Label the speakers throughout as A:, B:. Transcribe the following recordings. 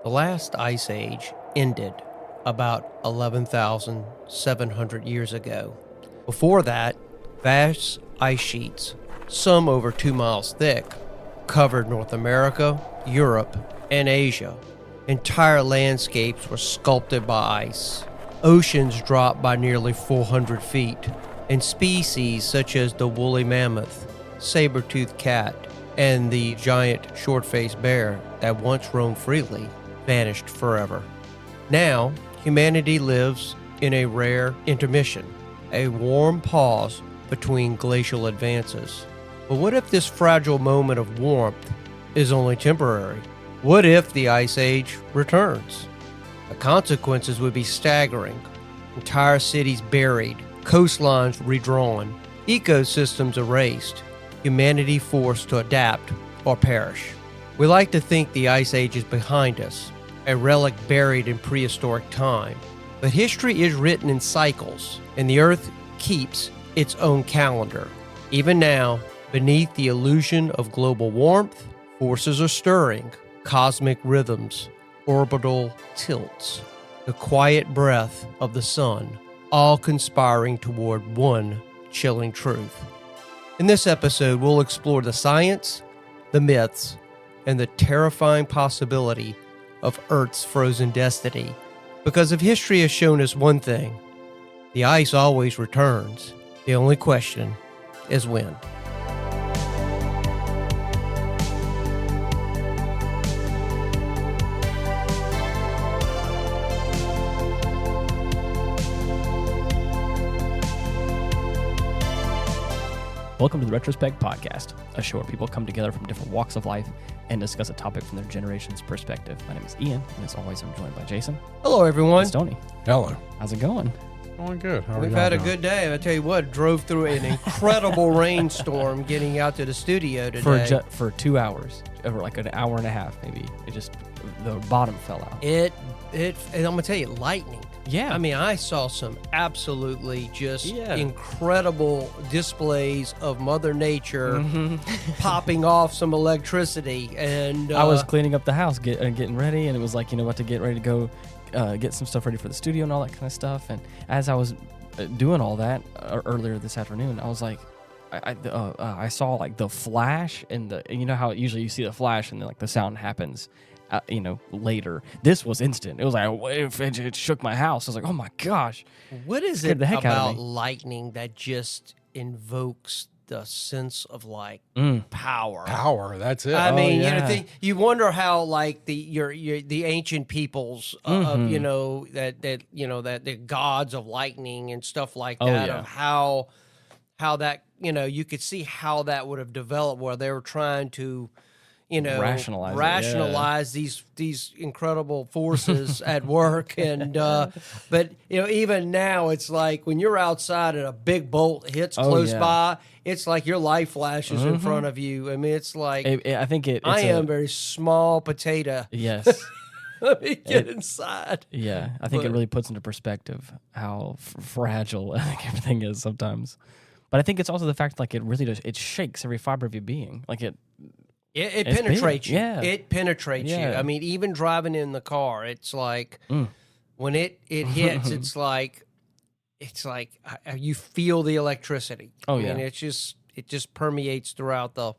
A: The last ice age ended about 11,700 years ago. Before that, vast ice sheets, some over 2 miles thick, covered North America, Europe, and Asia. Entire landscapes were sculpted by ice. Oceans dropped by nearly 400 feet, and species such as the woolly mammoth, saber-toothed cat, and the giant short-faced bear that once roamed freely vanished forever. Now, humanity lives in a rare intermission, a warm pause between glacial advances. But what if this fragile moment of warmth is only temporary? What if the Ice Age returns? The consequences would be staggering. Entire cities buried, coastlines redrawn, ecosystems erased, humanity forced to adapt or perish. We like to think the Ice Age is behind us, a relic buried in prehistoric time. But history is written in cycles, and the Earth keeps its own calendar. Even now, beneath the illusion of global warmth, forces are stirring, cosmic rhythms, orbital tilts, the quiet breath of the sun, all conspiring toward one chilling truth. In this episode, we'll explore the science, the myths, and the terrifying possibility of Earth's frozen destiny. Because if history has shown us one thing, the ice always returns. The only question is when.
B: Welcome to the Retrospect podcast, a show where people come together from different walks of life and discuss a topic from their generation's perspective. My name is Ian, and as always, I'm joined by Jason.
A: Hello, everyone.
B: It's Tony.
C: Hello.
B: How's it going?
C: Going good. How are
A: We've
C: y'all
A: had a
C: doing?
A: good day. I tell you what, drove through an incredible rainstorm getting out to the studio today.
B: For 2 hours, over like an hour and a half, maybe. The bottom fell out.
A: And I'm going to tell you, lightning.
B: Yeah.
A: I mean, I saw some absolutely just incredible displays of Mother Nature popping off some electricity. And
B: I was cleaning up the house, getting ready, and it was like, about to get ready to go get some stuff ready for the studio and all that kind of stuff. And as I was doing all that earlier this afternoon, I was like, I saw like the flash and how usually you see the flash and then like the sound happens. Later. This was instant. It was like, it shook my house. I was like, oh my gosh.
A: What is
B: Scared
A: it
B: the heck out of
A: about
B: me.
A: lightning that just invokes the sense of like power?
C: Power, that's it.
A: I mean,
B: yeah.
A: you wonder how like the ancient peoples of that the gods of lightning and stuff like that of how that you could see how that would have developed where they were trying to rationalize these incredible forces at work. And but even now it's like when you're outside and a big bolt hits close by, it's like your life flashes in front of you. I mean, it's like
B: I think
A: I am a very small potato.
B: Yes.
A: Let me get inside.
B: Yeah, I think it really puts into perspective how fragile I think everything is sometimes. But I think it's also the fact like it really does, it shakes every fiber of your being. Like it
A: penetrates you.
B: Yeah.
A: It penetrates you. I mean, even driving in the car, it's like when it hits, it's like you feel the electricity.
B: Oh,
A: I mean,
B: yeah.
A: it just permeates throughout the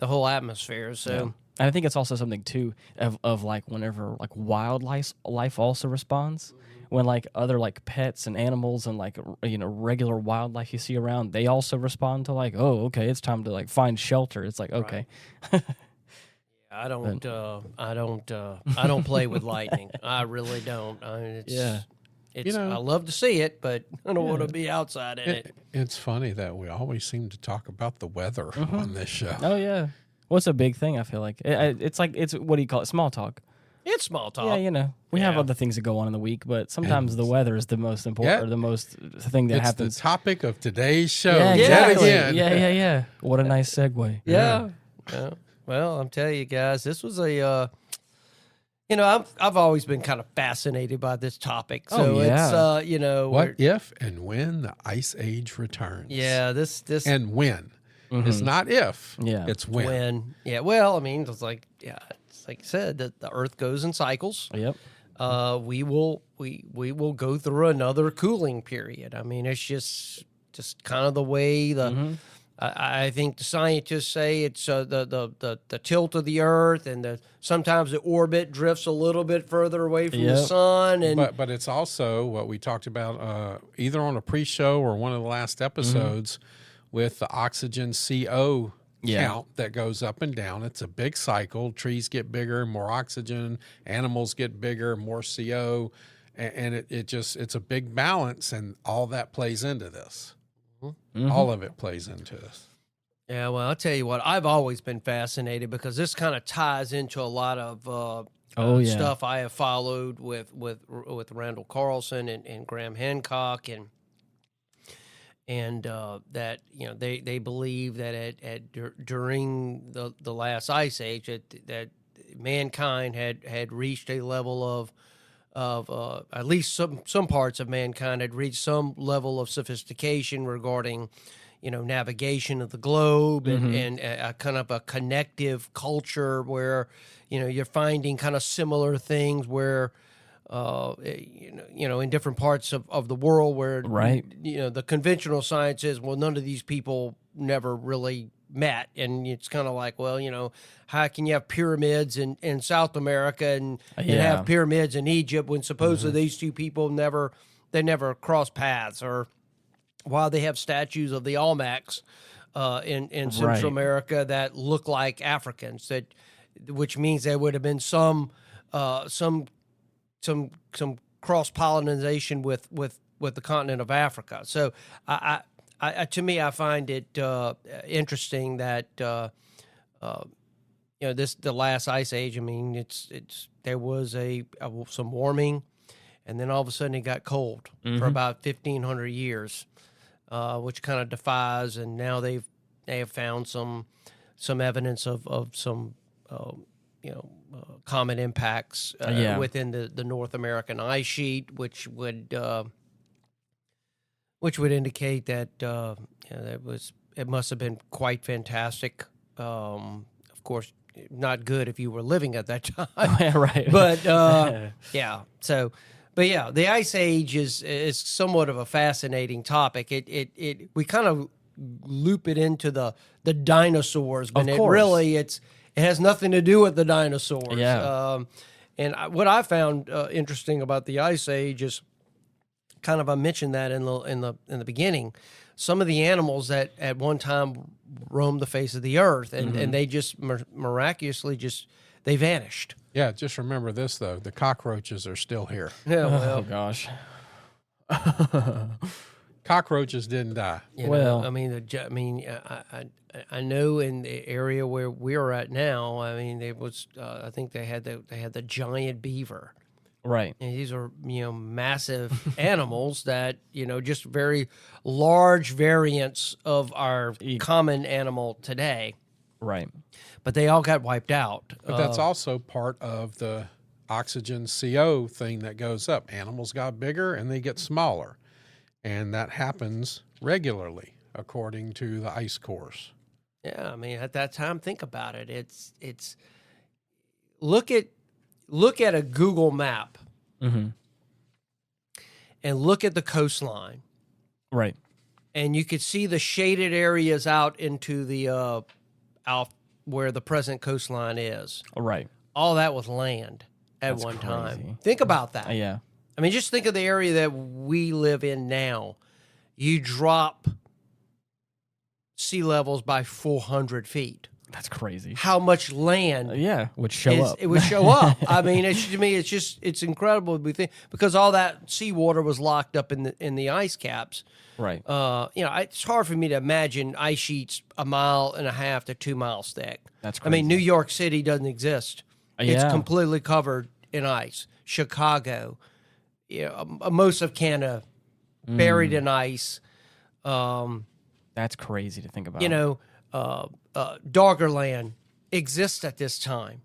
A: whole atmosphere. So,
B: And I think it's also something too of like whenever like wildlife also responds. When like other like pets and animals and like regular wildlife you see around, they also respond to like, oh, okay, it's time to like find shelter. It's like, okay.
A: I don't play with lightning. I really don't. I mean, it's I love to see it, but I don't want to be outside in it.
C: It's funny that we always seem to talk about the weather on this show.
B: Oh yeah. Well, it's a big thing. I feel like it's what do you call it? Small talk.
A: It's small talk.
B: Yeah, we have other things that go on in the week, but sometimes the weather is the most important or the most thing that happens.
C: It's the topic of today's show.
B: Yeah,
C: Yet
B: exactly.
C: again.
B: Yeah. What a nice segue.
A: Yeah. Well, I'm telling you guys, this was a I've always been kind of fascinated by this topic. So it's
C: what if and when the Ice Age returns?
A: Yeah, this
C: and when. It's not if.
B: Yeah.
C: It's when.
A: Yeah. Well, I mean, it's like like I said, the Earth goes in cycles.
B: Yep.
A: We will go through another cooling period. I mean, it's just kind of the way I think the scientists say it's the tilt of the Earth, and sometimes the orbit drifts a little bit further away from the sun. And
C: but it's also what we talked about either on a pre-show or one of the last episodes with the oxygen CO count that goes up and down. It's a big cycle. Trees get bigger, more oxygen. Animals get bigger, more CO, and it's a big balance, and all that plays into this. All of it plays into this.
A: Yeah, well, I'll tell you what, I've always been fascinated because this kind of ties into a lot of stuff I have followed with Randall Carlson and Graham Hancock, and that they believe that during the last ice age that mankind had reached a level of at least some parts of mankind had reached some level of sophistication regarding navigation of the globe and a kind of a connective culture where you're finding kind of similar things where in different parts of the world where the conventional science is, well, none of these people never really met, and it's kind of like, well, how can you have pyramids in South America and have pyramids in Egypt when supposedly these two people never crossed paths, or while they have statues of the Olmecs in Central America that look like Africans, which means there would have been some cross pollination with the continent of Africa. So to me, I find it interesting that the last ice age. I mean, there was some warming, and then all of a sudden it got cold for about 1,500 years, which kind of defies. And now they have found some evidence of some comet impacts within the North American ice sheet, which would indicate that it must have been quite fantastic. Of course, not good if you were living at that time,
B: right?
A: But the ice age is somewhat of a fascinating topic. We kind of loop it into the dinosaurs, but it has nothing to do with the dinosaurs.
B: Yeah.
A: What I found interesting about the Ice Age is kind of, I mentioned that in the beginning, some of the animals that at one time roamed the face of the earth, and they just miraculously they vanished.
C: Yeah, just remember this though: the cockroaches are still here.
A: Yeah, well,
B: oh gosh.
C: Cockroaches didn't die.
A: I know in the area where we're at now, I mean, it was. I think they had the giant beaver.
B: Right.
A: And these are massive animals that just very large variants of our common animal today.
B: Right.
A: But they all got wiped out.
C: But that's also part of the oxygen CO thing that goes up. Animals got bigger and they get smaller. And that happens regularly, according to the ice cores.
A: Yeah, I mean, at that time, think about it. It's look at a Google map and look at the coastline.
B: Right.
A: And you could see the shaded areas out into the out where the present coastline is.
B: Right.
A: All that was land at one time. Think about that.
B: Yeah.
A: I mean, just think of the area that we live in now. You drop sea levels by 400 feet.
B: That's crazy.
A: How much land
B: would show up.
A: It would show up. I mean, to me, it's incredible to think, because all that seawater was locked up in the ice caps.
B: Right.
A: It's hard for me to imagine ice sheets 1.5 miles to 2 miles thick.
B: That's crazy.
A: I mean, New York City doesn't exist. It's completely covered in ice. Chicago, most of Canada, buried in ice.
B: That's crazy to think about.
A: Doggerland exists at this time.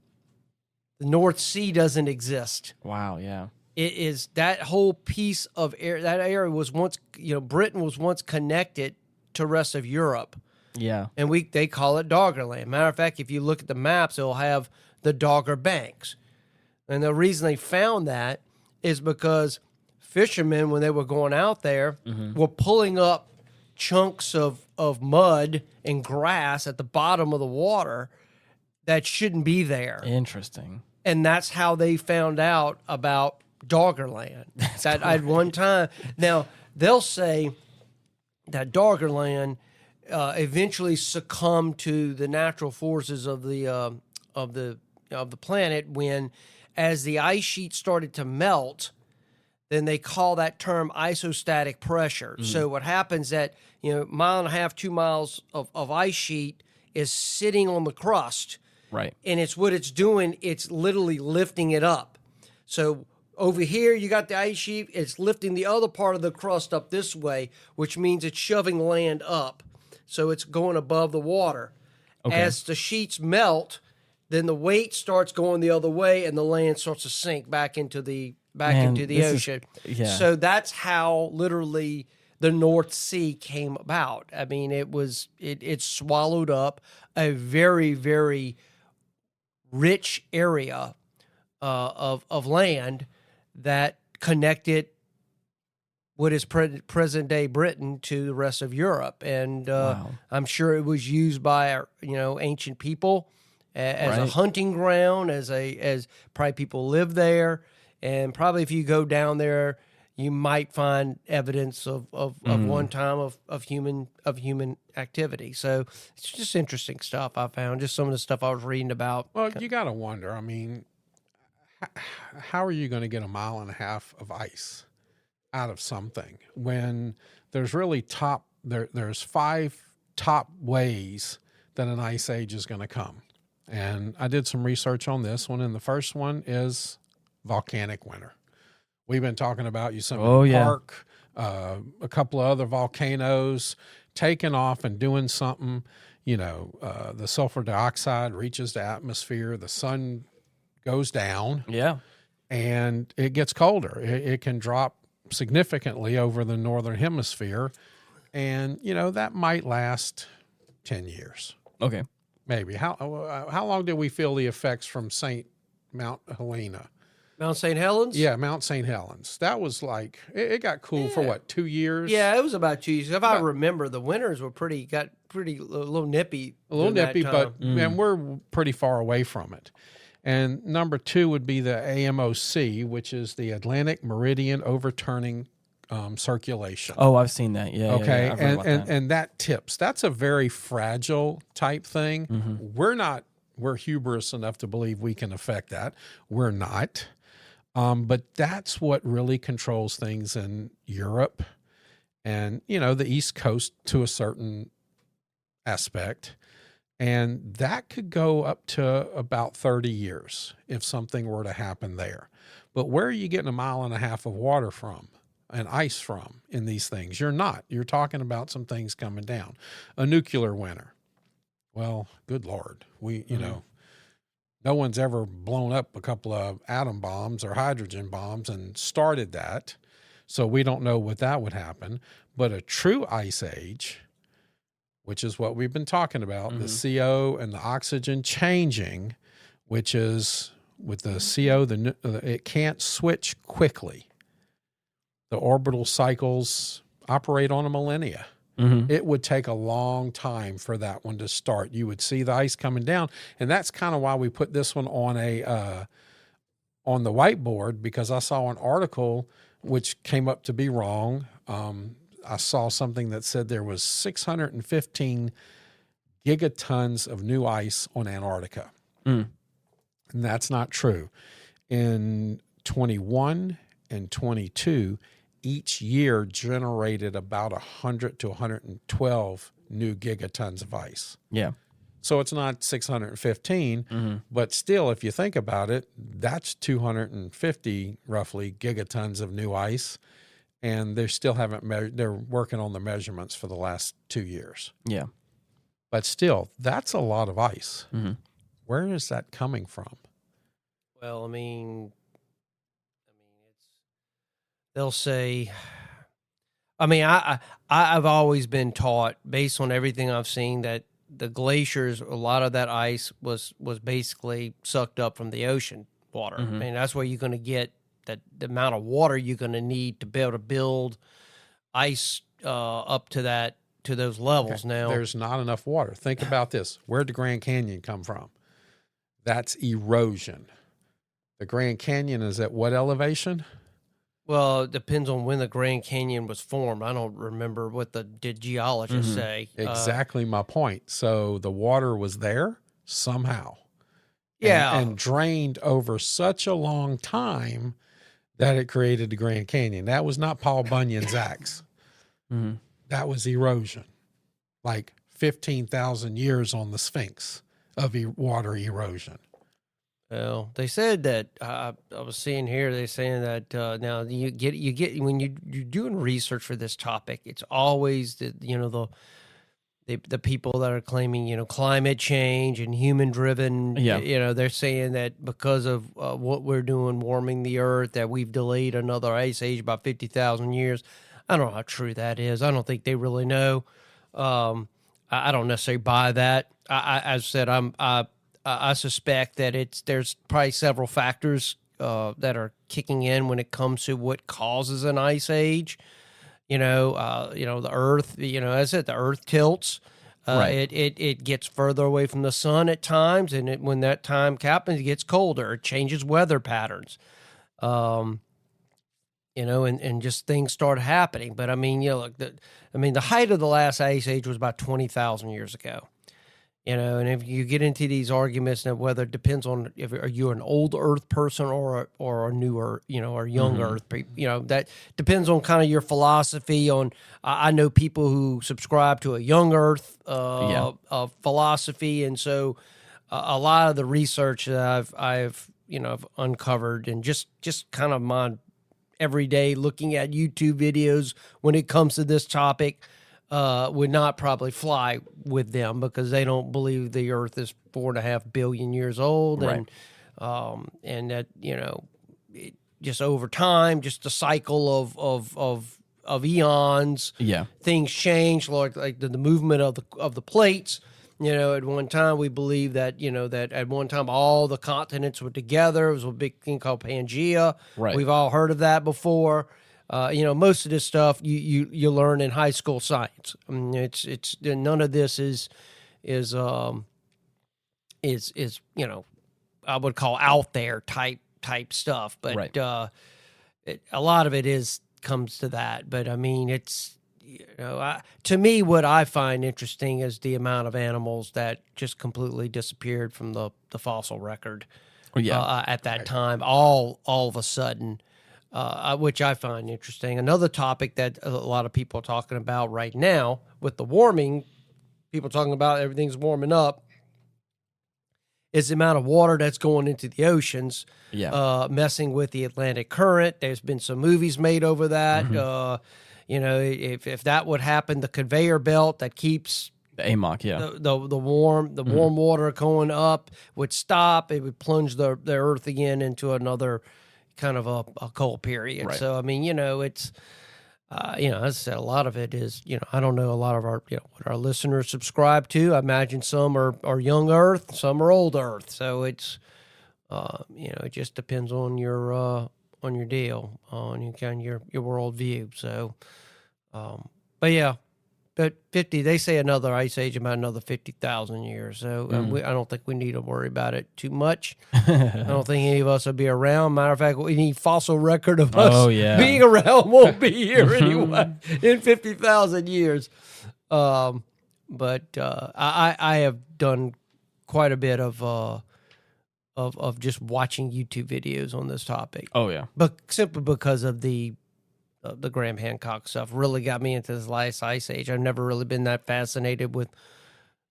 A: The North Sea doesn't exist.
B: Wow, yeah.
A: It is that whole piece of air. That area was once, Britain was once connected to the rest of Europe.
B: Yeah.
A: And they call it Doggerland. Matter of fact, if you look at the maps, it'll have the Dogger Banks. And the reason they found that is because fishermen, when they were going out there, were pulling up chunks of mud and grass at the bottom of the water that shouldn't be there.
B: Interesting.
A: And that's how they found out about Doggerland. That at one time. Now, they'll say that Doggerland eventually succumbed to the natural forces of the planet when, as the ice sheet started to melt, then they call that term isostatic pressure. So what happens that, 1.5 miles, 2 miles of ice sheet is sitting on the crust.
B: Right.
A: And it's what it's doing, it's literally lifting it up. So over here, you got the ice sheet, it's lifting the other part of the crust up this way, which means it's shoving land up. So it's going above the water. Okay. As the sheets melt, then the weight starts going the other way and the land starts to sink back into the ocean. So that's how literally the North Sea came about. I mean, it swallowed up a very, very rich area of land that connected what is present day Britain to the rest of Europe, and I'm sure it was used by ancient people as a hunting ground, as probably people lived there, and probably if you go down there, you might find evidence of one time of human activity. So it's just interesting stuff I found. Just some of the stuff I was reading about.
C: Well, you got to wonder. I mean, how are you going to get 1.5 miles of ice out of something when there's really there's 5 top ways that an ice age is going to come? And I did some research on this one, and the first one is volcanic winter. We've been talking about Yosemite Park, a couple of other volcanoes taking off and doing something. The sulfur dioxide reaches the atmosphere, the sun goes down, and it gets colder. It can drop significantly over the northern hemisphere, and that might last 10 years.
B: Okay,
C: maybe. How long did we feel the effects from Mount Helena?
A: Mount St. Helens?
C: Yeah, Mount St. Helens. That was like, it got cool for what, 2 years?
A: Yeah, it was about 2 years. If I remember, the winters were got a little nippy.
C: A little nippy, but and we're pretty far away from it. And number 2 would be the AMOC, which is the Atlantic Meridian Overturning Circulation.
B: Oh, I've seen that. Yeah.
C: Okay,
B: yeah. I've heard about that.
C: And that tips. That's a very fragile type thing. We're hubris enough to believe we can affect that. We're not. But that's what really controls things in Europe and, the East Coast to a certain aspect. And that could go up to about 30 years if something were to happen there. But where are you getting 1.5 miles of water from and ice from in these things? You're not. You're talking about some things coming down. A nuclear winter. Well, good Lord. No one's ever blown up a couple of atom bombs or hydrogen bombs and started that. So we don't know what that would happen. But a true ice age, which is what we've been talking about, the CO and the oxygen changing, which is with the CO, it can't switch quickly. The orbital cycles operate on a millennia. It would take a long time for that one to start. You would see the ice coming down, and that's kind of why we put this one on on the whiteboard, because I saw an article which came up to be wrong. I saw something that said there was 615 gigatons of new ice on Antarctica, and that's not true. In 21 and 22. Each year generated about 100 to 112 new gigatons of ice.
B: Yeah.
C: So it's not 615, but still, if you think about it, that's 250 roughly gigatons of new ice, and they still haven't they're working on the measurements for the last 2 years.
B: Yeah.
C: But still, that's a lot of ice. Where is that coming from?
A: Well, I mean, they'll say, I've always been taught, based on everything I've seen, that the glaciers, a lot of that ice was basically sucked up from the ocean water. I mean, that's where you're going to get the amount of water you're going to need to be able to build ice up to those levels.
C: Okay.
A: Now
C: There's not enough water. Think about this. Where'd the Grand Canyon come from? That's erosion. The Grand Canyon is at what elevation?
A: Well, it depends on when the Grand Canyon was formed. I don't remember what the geologists say.
C: Exactly my point. So the water was there somehow.
A: Yeah.
C: And drained over such a long time that it created the Grand Canyon. That was not Paul Bunyan's axe. That was erosion. Like 15,000 years on the Sphinx of water erosion.
A: Well, they said that I was seeing here. They're saying that now you get when you're doing research for this topic, it's always the people that are claiming climate change and human driven.
B: Yeah.
A: They're saying that because of what we're doing, warming the earth, that we've delayed another ice age by 50,000 years. I don't know how true that is. I don't think they really know. I don't necessarily buy that. As I said, I suspect that there's probably several factors that are kicking in when it comes to what causes an ice age. The Earth. As I said, the Earth tilts.
B: Right.
A: It gets further away from the sun at times, and when that time happens, it gets colder. It changes weather patterns. And just things start happening. But I mean, the height of the last ice age was about 20,000 years ago. And if you get into these arguments and whether it depends on if are you an old Earth person or a new Earth, or young Earth, that depends on kind of your philosophy. I know people who subscribe to a young Earth philosophy, and so a lot of the research that I've uncovered and just kind of my everyday looking at YouTube videos when it comes to this topic. Would not probably fly with them because they don't believe the Earth is 4.5 billion years old,
B: right.
A: and that just over time, just the cycle of eons, things change, like the movement of the plates. At one time we believed that that at one time all the continents were together. It was a big thing called Pangea.
B: Right.
A: We've all heard of that before. Most of this stuff you learn in high school science. I mean, it's none of this is I would call out there type stuff, but
B: right.
A: A lot of it comes to that. But I mean, it's to me what I find interesting is the amount of animals that just completely disappeared from the fossil record. At that time, all of a sudden. Which I find interesting. Another topic that a lot of people are talking about right now with the warming, people talking about everything's warming up, is the amount of water that's going into the oceans, messing with the Atlantic current. There's been some movies made over that. If that would happen, the conveyor belt that keeps
B: the AMOC,
A: the warm water going up would stop. It would plunge the Earth again into another kind of a cold period.
B: Right.
A: So I mean, it's as I said, a lot of it is I don't know a lot of our what our listeners subscribe to. I imagine some are young Earth, some are old Earth. So it's it just depends on your deal, on your worldview. So but yeah. But 50, they say another ice age about another 50,000 years. So I don't think we need to worry about it too much. I don't think any of us will be around. Matter of fact, any fossil record of us being around won't be here anyway in 50,000 years. But I have done quite a bit of just watching YouTube videos on this topic.
B: Oh yeah,
A: but simply because of the Graham Hancock stuff really got me into this last ice age. I've never really been that fascinated with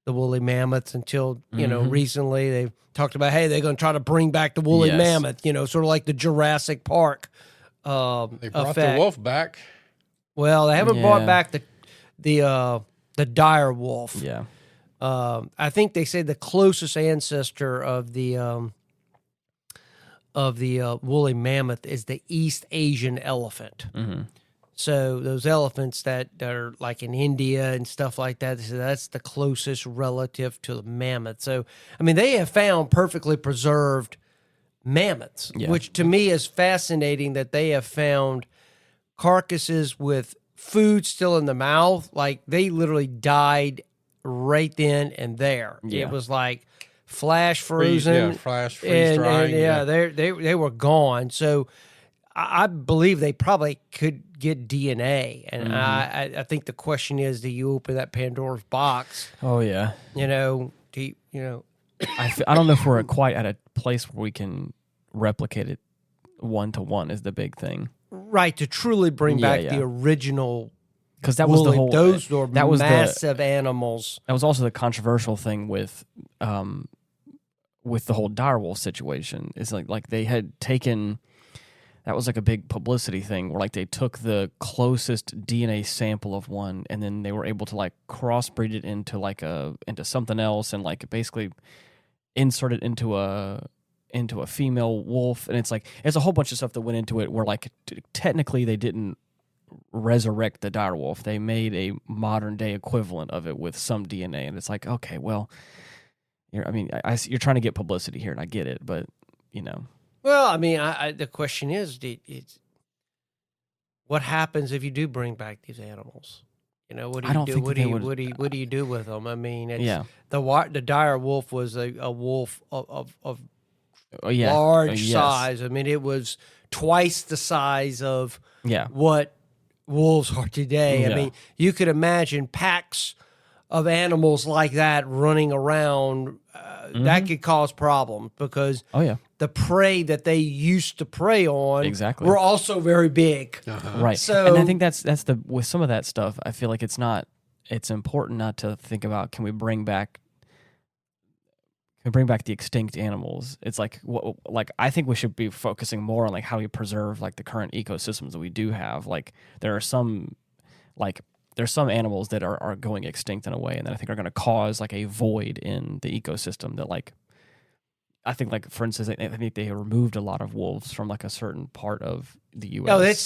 A: the woolly mammoths until, recently they talked about, hey, they're going to try to bring back the woolly mammoth, sort of like the Jurassic Park
C: they brought
A: effect.
C: the wolf back.
A: Well, they haven't brought back the dire wolf.
B: Yeah.
A: I think they say the closest ancestor of the woolly mammoth is the East Asian elephant. So those elephants that are like in India and stuff like that, so that's the closest relative to the mammoth. So, I mean, they have found perfectly preserved mammoths, which to me is fascinating that they have found carcasses with food still in the mouth. Like they literally died right then and there. It was like flash frozen.
C: Freeze
A: and,
C: drying.
A: they were gone. So I believe they probably could get DNA. And I think the question is, do you open that Pandora's box?
B: Oh yeah.
A: I
B: don't know if we're quite at a place where we can replicate it 1-to-1 is the big thing.
A: Right, to truly bring back the original.
B: Because that was the whole.
A: Those were massive animals.
B: That was also the controversial thing with the whole direwolf situation. Is like they had taken. That was like a big publicity thing where like they took the closest DNA sample of one and then they were able to like crossbreed it into something else and like basically insert it into a female wolf. And it's a whole bunch of stuff that went into it where like technically they didn't resurrect the direwolf. They made a modern day equivalent of it with some DNA. And it's like, okay, well, you're trying to get publicity here and I get it, but
A: Well, I mean, the question is, what happens if you do bring back these animals? What do you do? What do you do with them? I mean, the dire wolf was a wolf of large size. I mean, it was twice the size of what wolves are today.
B: Yeah.
A: I mean, you could imagine packs of animals like that running around. That could cause problems because the prey that they used to prey on were also very big.
B: Right.
A: So,
B: and I think that's with some of that stuff, I feel like it's important not to think about, can we bring back the extinct animals? It's like I think we should be focusing more on like how we preserve like the current ecosystems that we do have. Like there's some animals that are going extinct in a way and that I think are going to cause like a void in the ecosystem that like, I think like, for instance, I think they removed a lot of wolves from like a certain part of the U.S.
A: No, that's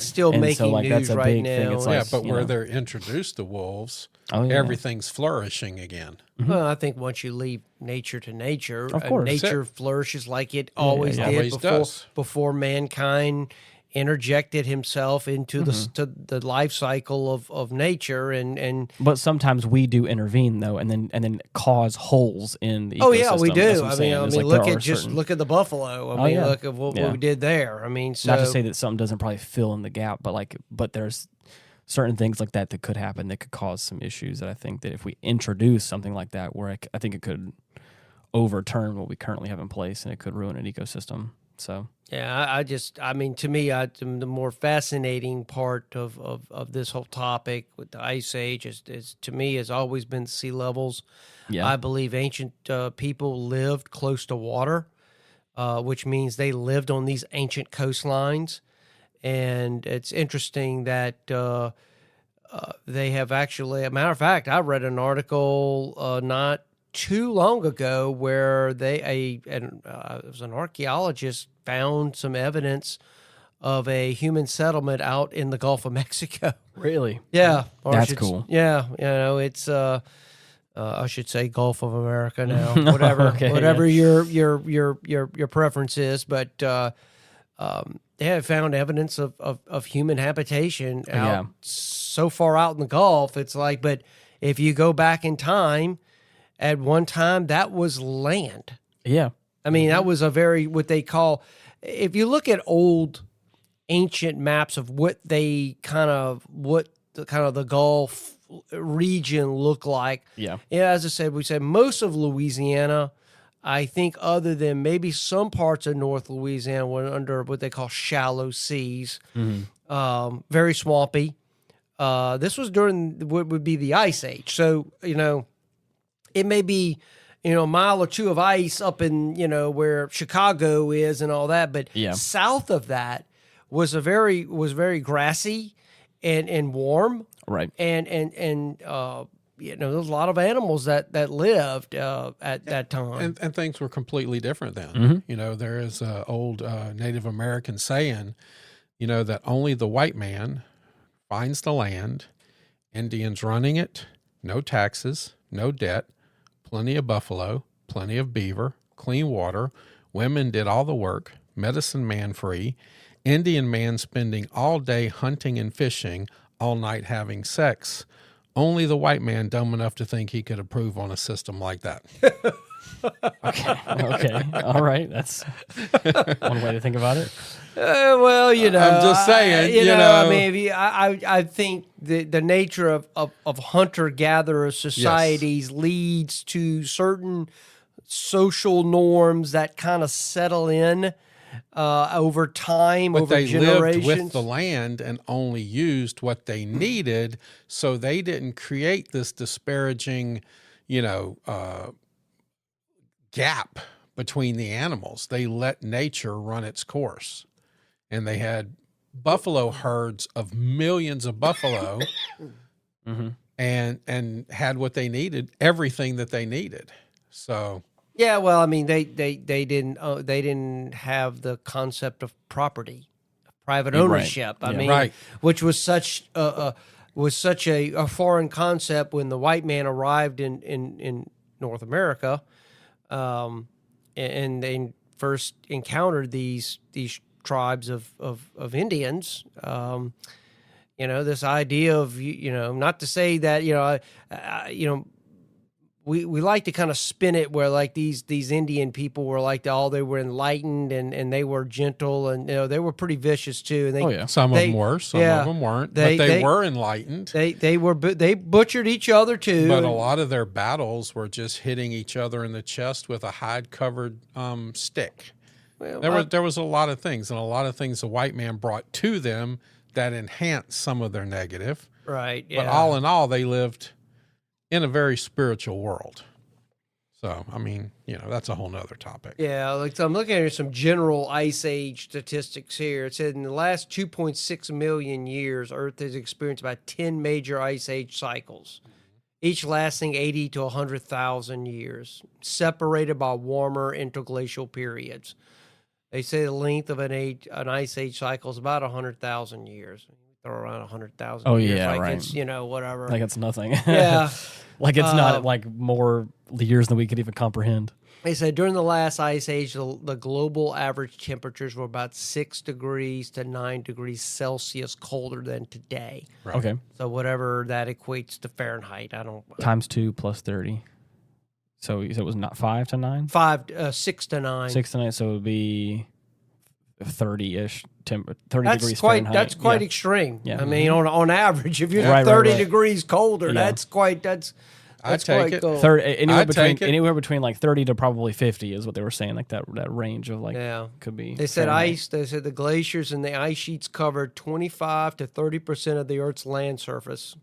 A: still
B: and
A: making
B: so, like,
A: news
B: that's a
A: right
B: big
A: now.
B: thing. It's like,
C: but where they're introduced to wolves, everything's flourishing again.
A: Well, I think once you leave nature to nature,
B: of course.
A: nature flourishes like it always did before mankind interjected himself into the life cycle of nature and
B: but sometimes we do intervene though and then cause holes in the ecosystem.
A: Oh yeah, we do. I mean
B: like,
A: look at the buffalo. I mean look at what we did there. I mean, so,
B: not to say that something doesn't probably fill in the gap, but there's certain things like that could happen that could cause some issues that I think that if we introduce something like that where I think it could overturn what we currently have in place and it could ruin an ecosystem. So
A: yeah, I mean, to me, the more fascinating part of this whole topic with the Ice Age is to me has always been sea levels. Yeah. I believe ancient people lived close to water, which means they lived on these ancient coastlines. And it's interesting that they have actually, a matter of fact, I read an article not too long ago where it was an archaeologist found some evidence of a human settlement out in the Gulf of Mexico.
B: Really?
A: Yeah.
B: That's cool.
A: Yeah. It's I should say Gulf of America now. Whatever your preference is, but they have found evidence of human habitation out so far out in the Gulf. It's like, but if you go back in time, at one time, that was land.
B: Yeah.
A: I mean, that was what they call, if you look at old ancient maps of what the Gulf region looked like. Yeah. As I said, we said most of Louisiana, I think other than maybe some parts of North Louisiana were under what they call shallow seas, very swampy. This was during what would be the Ice Age. So, it may be, a mile or two of ice up in, where Chicago is and all that. But south of that was very grassy and warm. Right. And there was a lot of animals that lived at that time.
C: And things were completely different then. There is an old Native American saying, that only the white man finds the land, Indians running it, no taxes, no debt, plenty of buffalo, plenty of beaver, clean water, women did all the work, medicine man free, Indian man spending all day hunting and fishing, all night having sex. Only the white man dumb enough to think he could approve on a system like that.
B: Okay. All right. That's one way to think about it.
A: Well, you know,
C: I'm just saying,
A: you
C: you
A: know,
C: know.
A: I mean, I think the nature of hunter-gatherer societies leads to certain social norms that kind of settle in over time,
C: But
A: over
C: they
A: generations.
C: lived with the land and only used what they needed, so they didn't create this disparaging, gap between the animals. They let nature run its course. And they had buffalo herds of millions of buffalo and had what they needed, everything that they needed. So
A: Yeah, well, I mean, they didn't have the concept of property, private ownership. I mean, which was such a foreign concept when the white man arrived in North America, and they first encountered these tribes of Indians. This idea of not to say that we like to kind of spin it where like these Indian people were like they were enlightened and they were gentle and they were pretty vicious too. And
C: some of them were, some of them weren't, but they were enlightened.
A: They butchered each other too.
C: But a lot of their battles were just hitting each other in the chest with a hide covered stick. Well, there was a lot of things, and a lot of things the white man brought to them that enhanced some of their negative.
A: Right. Yeah.
C: But all in all, they lived in a very spiritual world. So, I mean, that's a whole nother topic.
A: Yeah, so I'm looking at some general Ice Age statistics here. It said in the last 2.6 million years, Earth has experienced about 10 major Ice Age cycles, each lasting 80 to 100,000 years, separated by warmer interglacial periods. They say the length of an Ice Age cycle is about 100,000 years. Throw around 100,000
B: Oh,
A: years.
B: yeah,
A: like
B: right.
A: It's, whatever.
B: Like it's nothing.
A: Yeah.
B: Like it's not like more years than we could even comprehend.
A: They said during the last ice age, the global average temperatures were about 6 degrees to 9 degrees Celsius colder than today.
C: Right.
B: Okay.
A: So whatever that equates to Fahrenheit, I don't.
B: Times 2 plus 30. So you said it was not 5 to 9?
A: 6 to 9.
B: 6 to 9. So it would be 30-ish, 30 degrees
A: Fahrenheit.
B: Fahrenheit.
A: That's quite extreme.
B: Yeah.
A: I mean, on average, if you're
B: Right,
A: 30
B: right.
A: degrees colder,
B: Yeah.
C: I'd take it.
A: cold.
B: Anywhere between like 30 to probably 50 is what they were saying, like that range of like could be.
A: They said
B: Fahrenheit.
A: They said the glaciers and the ice sheets covered 25 to 30% of the Earth's land surface.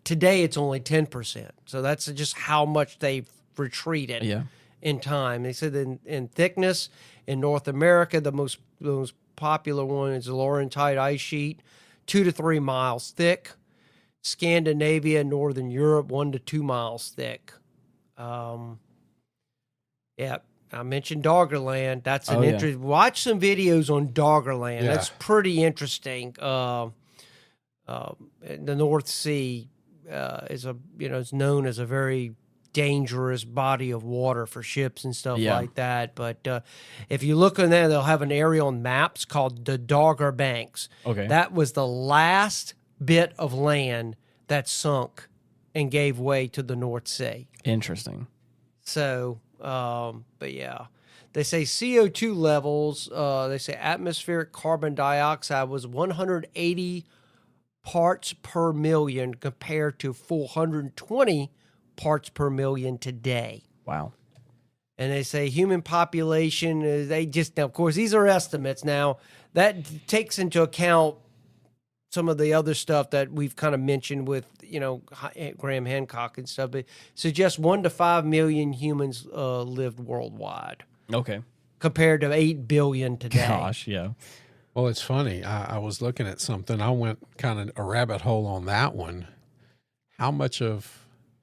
A: Today, it's only 10%. So that's just how much they've retreated in time. They said in thickness in North America, the most popular one is the Laurentide ice sheet, 2 to 3 miles thick. Scandinavia, Northern Europe, 1 to 2 miles thick. I mentioned Doggerland. That's an interest. Watch some videos on Doggerland.
C: Yeah.
A: That's pretty interesting. The North Sea is known as a very dangerous body of water for ships and stuff like that. But if you look in there, they'll have an area on maps called the Dogger Banks. Okay, that was the last bit of land that sunk and gave way to the North Sea.
B: Interesting.
A: So, but yeah, they say CO2 levels, they say atmospheric carbon dioxide was 180 parts per million compared to 420 parts per million today.
B: Wow.
A: And they say human population, now, of course, these are estimates. Now, that takes into account some of the other stuff that we've kind of mentioned with, Graham Hancock and stuff. But suggests 1 to 5 million humans lived worldwide.
B: Okay.
A: Compared to 8 billion today.
B: Gosh, yeah.
C: Well, it's funny. I was looking at something. I went kind of a rabbit hole on that one. How much of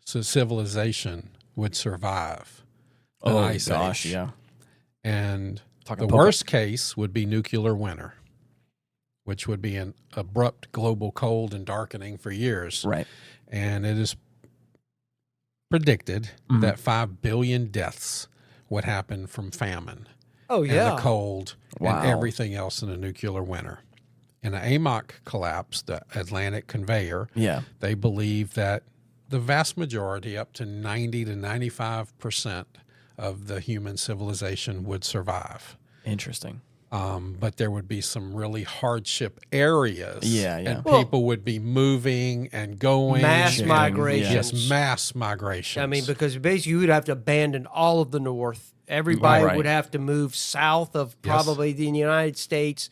C: civilization would survive an ice age?
B: Yeah.
C: And the worst case would be nuclear winter, which would be an abrupt global cold and darkening for years.
B: Right.
C: And it is predicted that 5 billion deaths would happen from famine
A: Oh,
C: and
A: yeah.
C: the cold
B: Wow.
C: and everything else in a nuclear winter. In an AMOC collapse, the Atlantic conveyor,
B: Yeah.
C: they believe that the vast majority, up to 90 to 95% of the human civilization would survive.
B: Interesting.
C: But there would be some really hardship areas.
B: Yeah, yeah.
C: And people would be moving and going.
A: Mass
B: Shifting,
A: migrations.
C: Yes, mass migrations.
A: I mean, because basically you would have to abandon all of the North. Everybody
B: Right.
A: would have to move south of probably the United States.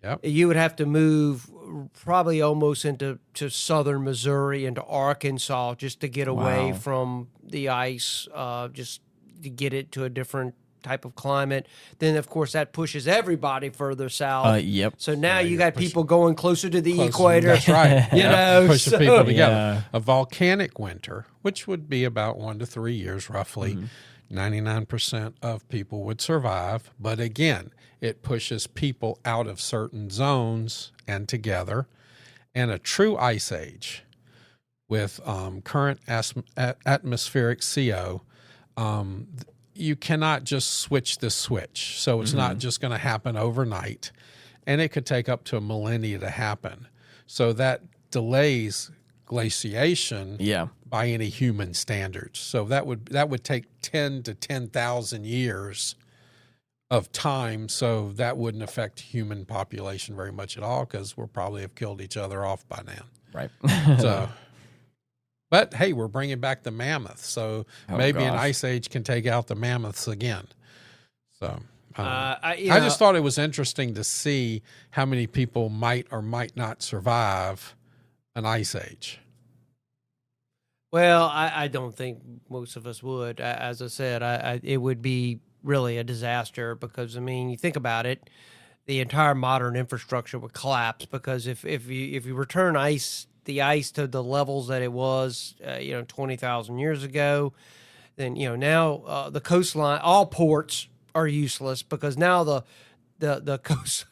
C: Yep.
A: You would have to move probably almost into southern Missouri, into Arkansas, just to get away
B: Wow.
A: from the ice, just to get it to a different type of climate. Then, of course, that pushes everybody further south.
B: Yep.
A: So now you
C: you're
A: got people going closer to the
C: Closer.
A: equator.
C: That's right.
A: You know,
C: pushing
A: so-
C: people together.
B: Yeah.
C: A volcanic winter, which would be about 1 to 3 years roughly, 99% of people would survive. But again, it pushes people out of certain zones and together. And a true ice age with current atmospheric CO, you cannot just switch the switch. So it's not just going to happen overnight. And it could take up to a millennia to happen. So that delays glaciation
B: Yeah.
C: by any human standards. So that would take 10 to 10,000 years of time. So that wouldn't affect human population very much at all, because we'll probably have killed each other off by now.
B: Right.
C: So, but hey, we're bringing back the mammoth. So
B: Oh,
C: maybe an
B: gosh.
C: ice age can take out the mammoths again. So
A: I
C: I just thought it was interesting to see how many people might or might not survive an ice age.
A: Well, I don't think most of us would. As I said, it would be really a disaster because, I mean, you think about it, the entire modern infrastructure would collapse because if you return the ice to the levels that it was, 20,000 years ago, then, now the coastline, all ports are useless because now the coast,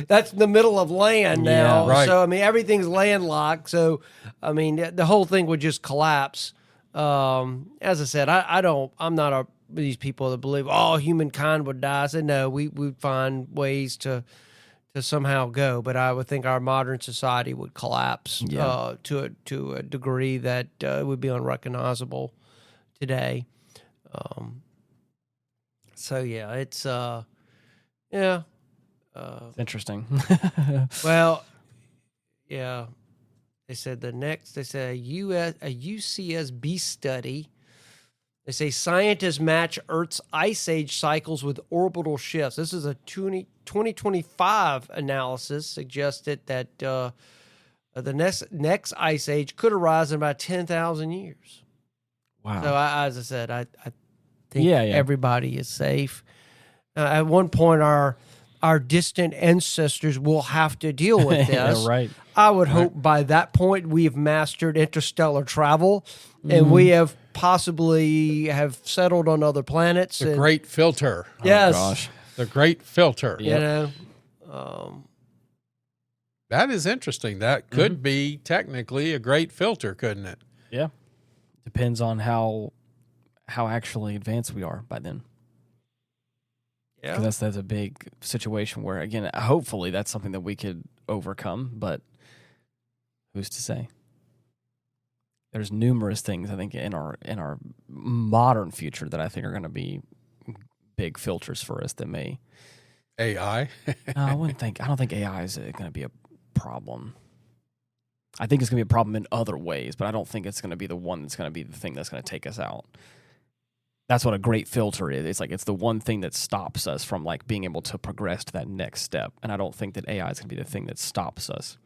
A: that's the middle of land now.
C: Yeah, right.
A: So, I mean, everything's landlocked. So, I mean, the whole thing would just collapse. As I said, I'm not these people that believe, humankind would die. I said, no, we'd find ways to somehow go. But I would think our modern society would collapse to a degree that would be unrecognizable today. So, yeah, it's,
B: It's interesting.
A: well, yeah. They said a UCSB study. They say scientists match Earth's ice age cycles with orbital shifts. This is a 2025 analysis suggested that the next ice age could arise in about 10,000 years.
B: Wow.
A: So, as I said, I think
B: Yeah.
A: everybody is safe. At one point, our distant ancestors will have to deal with this.
B: Yeah, right.
A: I would hope by that point we have mastered interstellar travel, and we have possibly have settled on other planets.
C: The
A: and,
C: great filter.
A: yes,
B: Oh, gosh.
C: The great filter.
A: you know,
C: That is interesting. That could be technically a great filter, couldn't it?
B: Yeah. Depends on how actually advanced we are by then.
A: yeah.
B: Because that's a big situation where, again, hopefully that's something that we could overcome, but who's to say? There's numerous things I think in our modern future that I think are going to be big filters for us that may.
C: AI.
B: I don't think AI is going to be a problem. I think it's going to be a problem in other ways, but I don't think it's going to be the one that's going to be the thing that's going to take us out. That's what a great filter is. It's like it's the one thing that stops us from like being able to progress to that next step. And I don't think that AI is going to be the thing that stops us.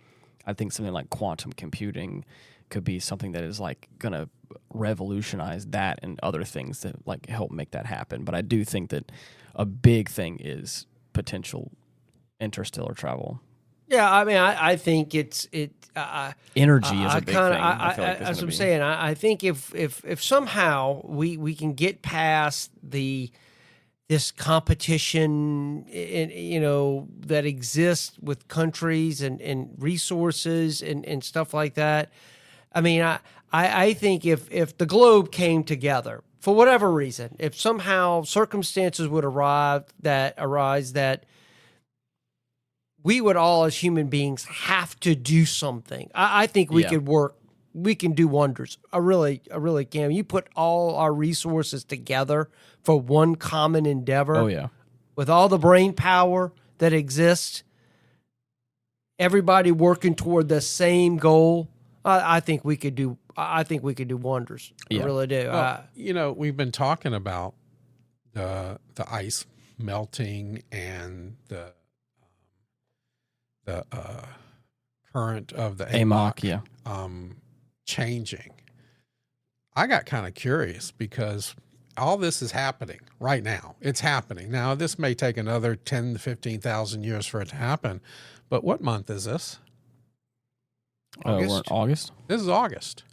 B: I think something like quantum computing could be something that is like going to revolutionize that and other things that like help make that happen. But I do think that a big thing is potential interstellar travel.
A: Yeah, I mean, I think energy
B: is a big thing. I feel like
A: that's what I'm saying. I think if somehow we can get past the this competition, that exists with countries and resources and stuff like that. I mean, I think if the globe came together for whatever reason, if somehow circumstances would arise that we would all as human beings have to do something, I think we could work. We can do wonders. I really can. You put all our resources together for one common endeavor.
B: Oh yeah.
A: With all the brain power that exists, everybody working toward the same goal. I think we could do. I think we could do wonders.
B: Yeah.
A: I really do.
C: Well, we've been talking about the ice melting and the current of the
B: AMOC, yeah.
C: Changing. I got kind of curious because all this is happening right now. It's happening. Now, this may take another 10 to 15,000 years for it to happen, but what month is this?
B: We're in August?
C: This is August.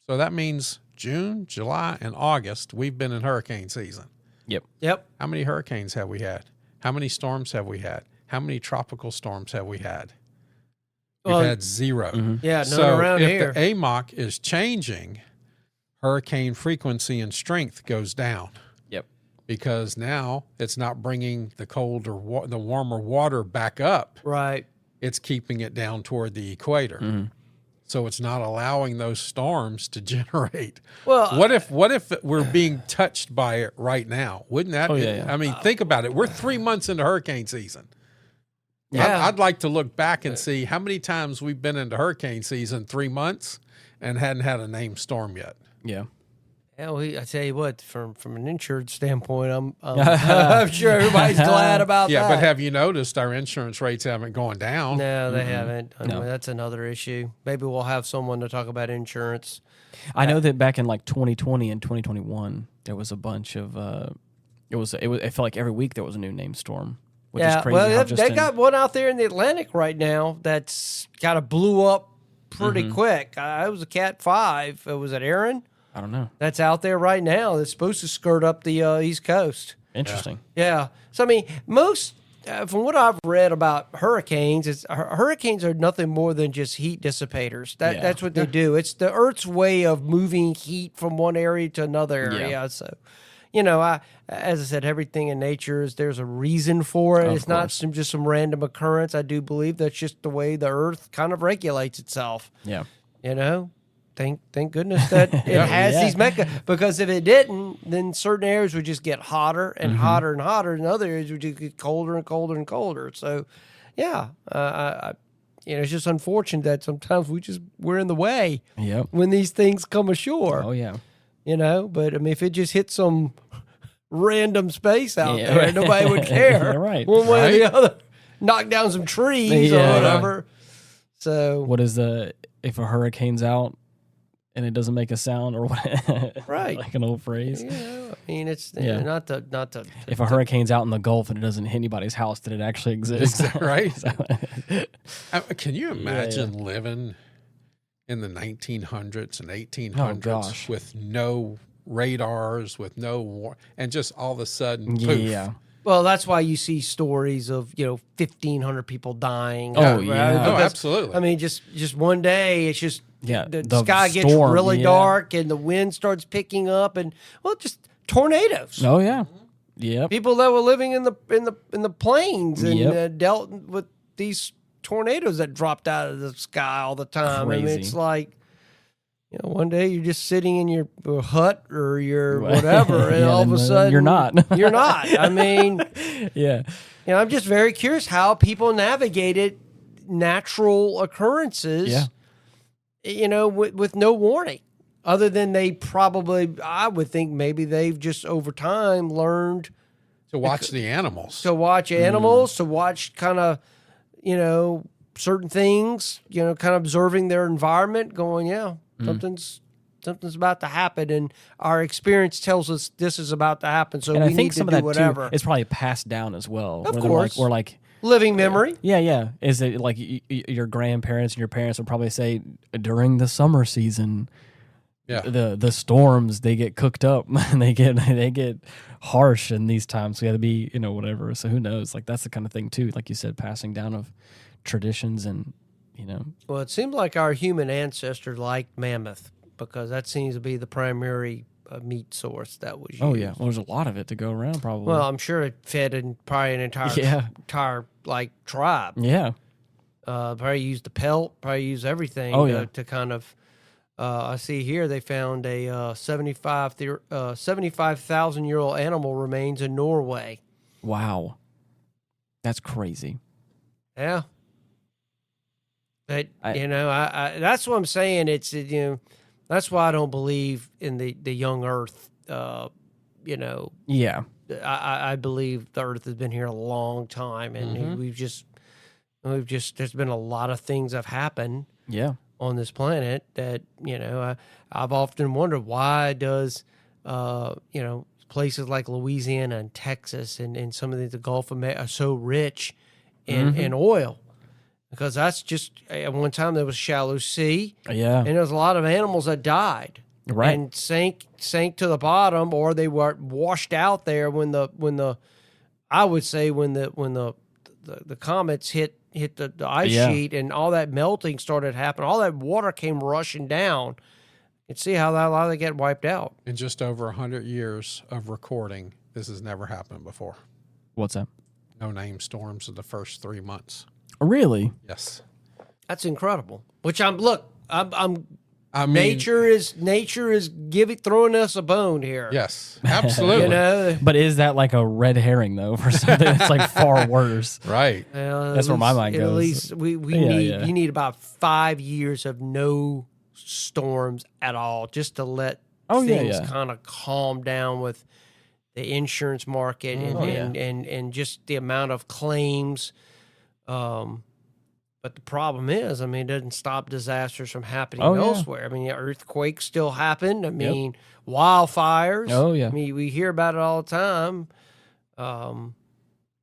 C: So that means June, July, and August, we've been in hurricane season.
B: Yep.
C: How many hurricanes have we had? How many storms have we had? How many tropical storms have we had? We've had 0.
B: Mm-hmm.
A: Yeah, none
C: So
A: around
C: if
A: here.
C: the AMOC is changing, hurricane frequency and strength goes down.
B: Yep.
C: Because now it's not bringing the cold or the warmer water back up.
A: Right.
C: It's keeping it down toward the equator.
B: Mm-hmm.
C: So it's not allowing those storms to generate.
A: Well,
C: What if we're being touched by it right now? Wouldn't that?
B: Oh, yeah.
C: I mean, think about it. We're 3 months into hurricane season.
A: Yeah.
C: I'd like to look back and see how many times we've been into hurricane season 3 months and hadn't had a named storm yet.
B: Yeah.
A: Hell, I tell you what, from an insurance standpoint, I'm sure everybody's glad about
C: Yeah,
A: that.
C: but have you noticed our insurance rates haven't gone down?
A: No, they haven't. I
B: No.
A: mean, that's another issue. Maybe we'll have someone to talk about insurance.
B: I know that back in like 2020 and 2021, there was a bunch of it felt like every week there was a new named storm, which is crazy.
A: Well,
B: how
A: they got one out there in the Atlantic right now that's kind of blew up pretty quick. It was a Cat 5. Was it Aaron?
B: I don't know.
A: That's out there right now. That's supposed to skirt up the East Coast.
B: Interesting.
A: Yeah. So, I mean, most, from what I've read about hurricanes, hurricanes are nothing more than just heat dissipators. That's what they do. It's the Earth's way of moving heat from one area to another area.
B: Yeah.
A: So, as I said, everything in nature there's a reason for it. It's not just some random occurrence. I do believe that's just the way the Earth kind of regulates itself.
B: Yeah.
A: Thank goodness that it has these because if it didn't, then certain areas would just get hotter and hotter and hotter, and other areas would just get colder and colder and colder. So, it's just unfortunate that sometimes we're in the way
B: Yep.
A: when these things come ashore.
B: Oh yeah.
A: But I mean, if it just hit some random space out
B: Yeah.
A: there, nobody would care.
B: Yeah, right.
A: One way or the other, knock down some trees or
B: Yeah.
A: whatever. So
B: What is if a hurricane's out and it doesn't make a sound or what?
A: Right.
B: Like an old phrase.
A: I mean, it's
B: Yeah.
A: not to.
B: If a hurricane's out in the Gulf and it doesn't hit anybody's house, did it actually exist?
C: Is that right?
B: So-
C: Can you imagine living in the 1900s and 1800s
B: gosh.
C: with no radars, with no and just all of a sudden, poof.
B: yeah.
A: Well, that's why you see stories of 1,500 people dying.
B: Oh,
A: right?
B: yeah.
C: Oh,
A: Because,
C: absolutely.
A: I mean, just one day, it's just
B: Yeah,
A: the
B: the
A: sky gets
B: storm,
A: really
B: yeah.
A: dark and the wind starts picking up, and just tornadoes.
B: Oh yeah. Yep.
A: People that were living in the plains and
B: Yep.
A: dealt with these tornadoes that dropped out of the sky all the time. I mean,
B: Crazy.
A: it's like, one day you're just sitting in your hut or your whatever, and
B: Yeah,
A: all of a
B: then,
A: sudden
B: you're not.
A: You're not. I mean,
B: Yeah.
A: I'm just very curious how people navigated natural occurrences.
B: Yeah.
A: With no warning. Other than they probably, I would think maybe they've just over time learned
C: to watch the animals.
A: to watch animals, to watch kind of, certain things, kind of observing their environment, going, something's about to happen, and our experience tells us this is about to happen. So
B: And
A: we
B: I think
A: need
B: some
A: to
B: of
A: do
B: that
A: whatever.
B: too is probably passed down as well.
A: Of
B: where they're
A: course.
B: we're like,
A: Living memory.
B: yeah. Is it like your grandparents and your parents would probably say during the summer season,
C: Yeah.
B: The storms, they get cooked up and they get harsh in these times. So you got to be, whatever. So who knows? Like, that's the kind of thing too, like you said, passing down of traditions and,
A: Well, it seems like our human ancestors liked mammoth because that seems to be the primary meat source that was used.
B: Oh yeah, well, there's a lot of it to go around probably.
A: Well, I'm sure it fed probably an entire like tribe.
B: Yeah.
A: Probably used the pelt, probably used everything to kind of. I see here they found a 75,000-year-old animal remains in Norway.
B: Wow, that's crazy.
A: Yeah, but I that's what I'm saying. It's that's why I don't believe in the young Earth.
B: Yeah,
A: I believe the Earth has been here a long time, and we've just there's been a lot of things that have happened.
B: Yeah.
A: On this planet that I've often wondered, why does places like Louisiana and Texas and some of the Gulf of Mexico are so rich in oil, because that's just at one time there was shallow sea, and there was a lot of animals that died and sank to the bottom, or they were washed out there when the comets hit the ice sheet and all that melting started happening. All that water came rushing down. You can see how a lot of they get wiped out.
C: In just over 100 years of recording, this has never happened before.
B: What's that?
C: No name storms in the first 3 months.
B: Really?
C: Yes.
A: That's incredible. Which nature is throwing us a bone here.
C: Yes, absolutely.
B: But is that like a red herring though for something that's like far worse?
C: Right.
B: That's where my mind goes.
A: At least you need about 5 years of no storms at all just to let things kind of calm down with the insurance market and just the amount of claims. But the problem is, it doesn't stop disasters from happening elsewhere. Earthquakes still happen. Wildfires.
B: Oh, yeah.
A: We hear about it all the time.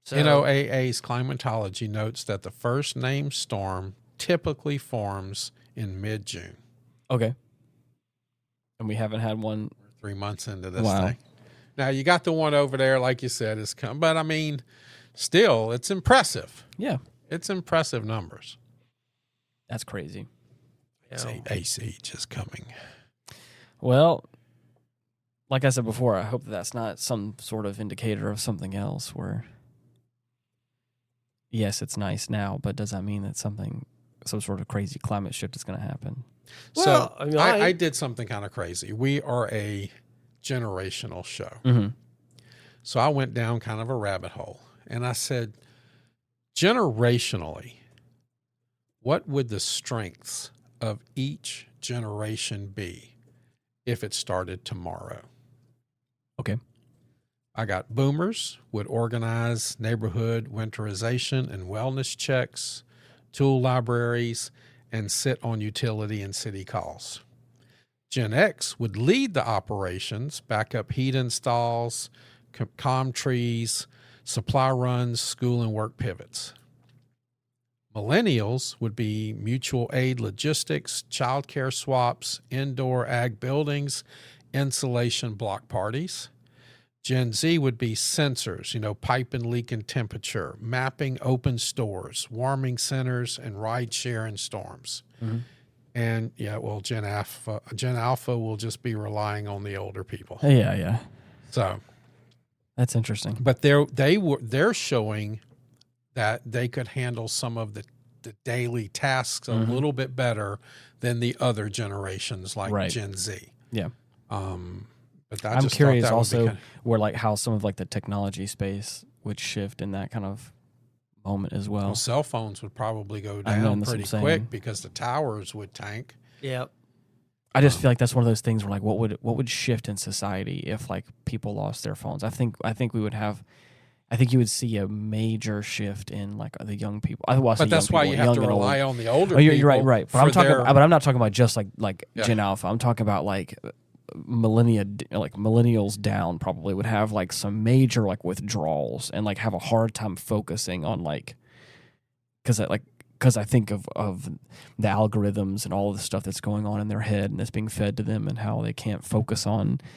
C: AA's climatology notes that the first named storm typically forms in mid-June.
B: Okay. And we haven't had one.
C: 3 months into this thing. Now, you got the one over there, like you said, is come. But, still, it's impressive.
B: Yeah.
C: It's impressive numbers.
B: That's crazy.
C: Ice age is coming.
B: Well, like I said before, I hope that's not some sort of indicator of something else where, yes, it's nice now, but does that mean that some sort of crazy climate shift is going to happen?
C: Well, so I did something kind of crazy. We are a generational show.
B: Mm-hmm.
C: So I went down kind of a rabbit hole, and I said, generationally, what would the strengths of each generation be if it started tomorrow?
B: Okay.
C: I got boomers would organize neighborhood winterization and wellness checks, tool libraries, and sit on utility and city calls. Gen X would lead the operations, back up heat installs, comm trees, supply runs, school and work pivots. Millennials would be mutual aid logistics, childcare swaps, indoor ag buildings, insulation block parties. Gen Z would be sensors, pipe and leak and temperature, mapping open stores, warming centers, and ride sharing storms.
B: Mm-hmm.
C: And Gen Alpha will just be relying on the older people.
B: Yeah.
C: So
B: that's interesting.
C: But they're showing that they could handle some of the daily tasks a little bit better than the other generations like Gen Z.
B: Yeah.
C: But
B: I'm curious also where how some of the technology space would shift in that kind of moment as well.
C: Cell phones would probably go down pretty quick because the towers would tank.
A: Yep.
B: I just feel like that's one of those things where what would shift in society if people lost their phones. I think we would have. I think you would see a major shift in the young people.
C: But that's why you have to rely on the older people.
B: You're right. But I'm not talking about just Gen Alpha. I'm talking about millennials down probably would have some major withdrawals and have a hard time focusing on because because I think of the algorithms and all the stuff that's going on in their head and that's being fed to them, and how they can't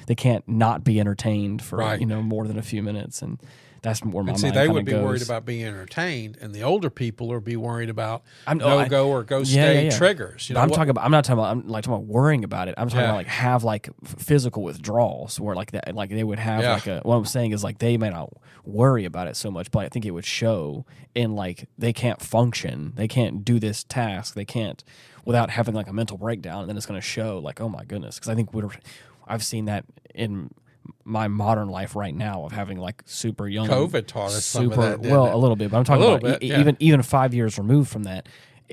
B: they can't not be entertained for more than a few minutes, and that's where my mind
C: they would be worried about being entertained, and the older people would be worried about no-go or go-stay triggers.
B: I'm not talking about worrying about it. I'm talking about like have like physical withdrawals where like that, like they would have like what I'm saying is like they may not worry about it so much, but I think it would show in like they can't function, they can't do this task, they can't without having like a mental breakdown, and then it's going to show like, oh my goodness, because I think I've seen that in my modern life right now of having like super young.
C: COVID taught us some of that, didn't it?
B: A little bit, but I'm talking about even 5 years removed from that,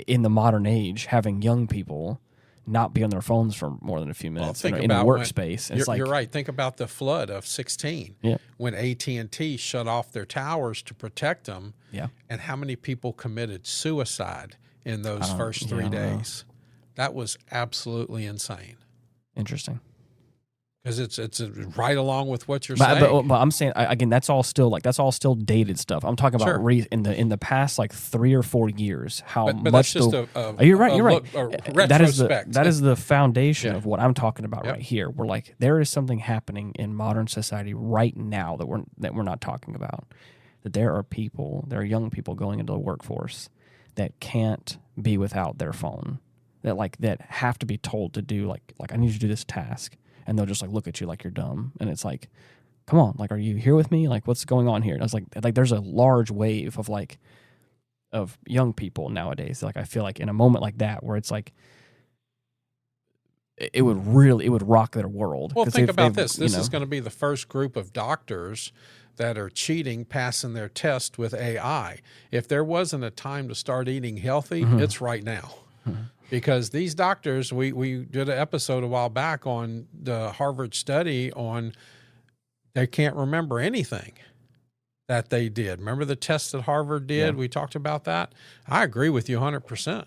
B: in the modern age, having young people not be on their phones for more than a few minutes in a workspace.
C: You're right. Think about the flood of 2016 when AT&T shut off their towers to protect them, and how many people committed suicide in those first 3 days. That was absolutely insane.
B: Interesting.
C: Because it's right along with what you're saying.
B: But I'm saying again, that's all still dated stuff. I'm talking about in the past like 3 or 4 years. How
C: but
B: much?
C: That's just
B: you're right. You're right.
C: Retrospect.
B: That is the foundation of what I'm talking about right here. We're like, there is something happening in modern society right now that we're not talking about. That there are young people going into the workforce that can't be without their phone. That have to be told to do like I need you to do this task. And they'll just like look at you like you're dumb, and it's like, come on, like, are you here with me? Like, what's going on here? And I was like, there's a large wave of young people nowadays. Like, I feel like in a moment like that, where it's like, it would rock their world.
C: Well, think about this. This is going to be the first group of doctors that are cheating, passing their test with AI. If there wasn't a time to start eating healthy, it's right now. Because these doctors, we did an episode a while back on the Harvard study on they can't remember anything that they did. Remember the test that Harvard did? Yeah. We talked about that. I agree with you 100%.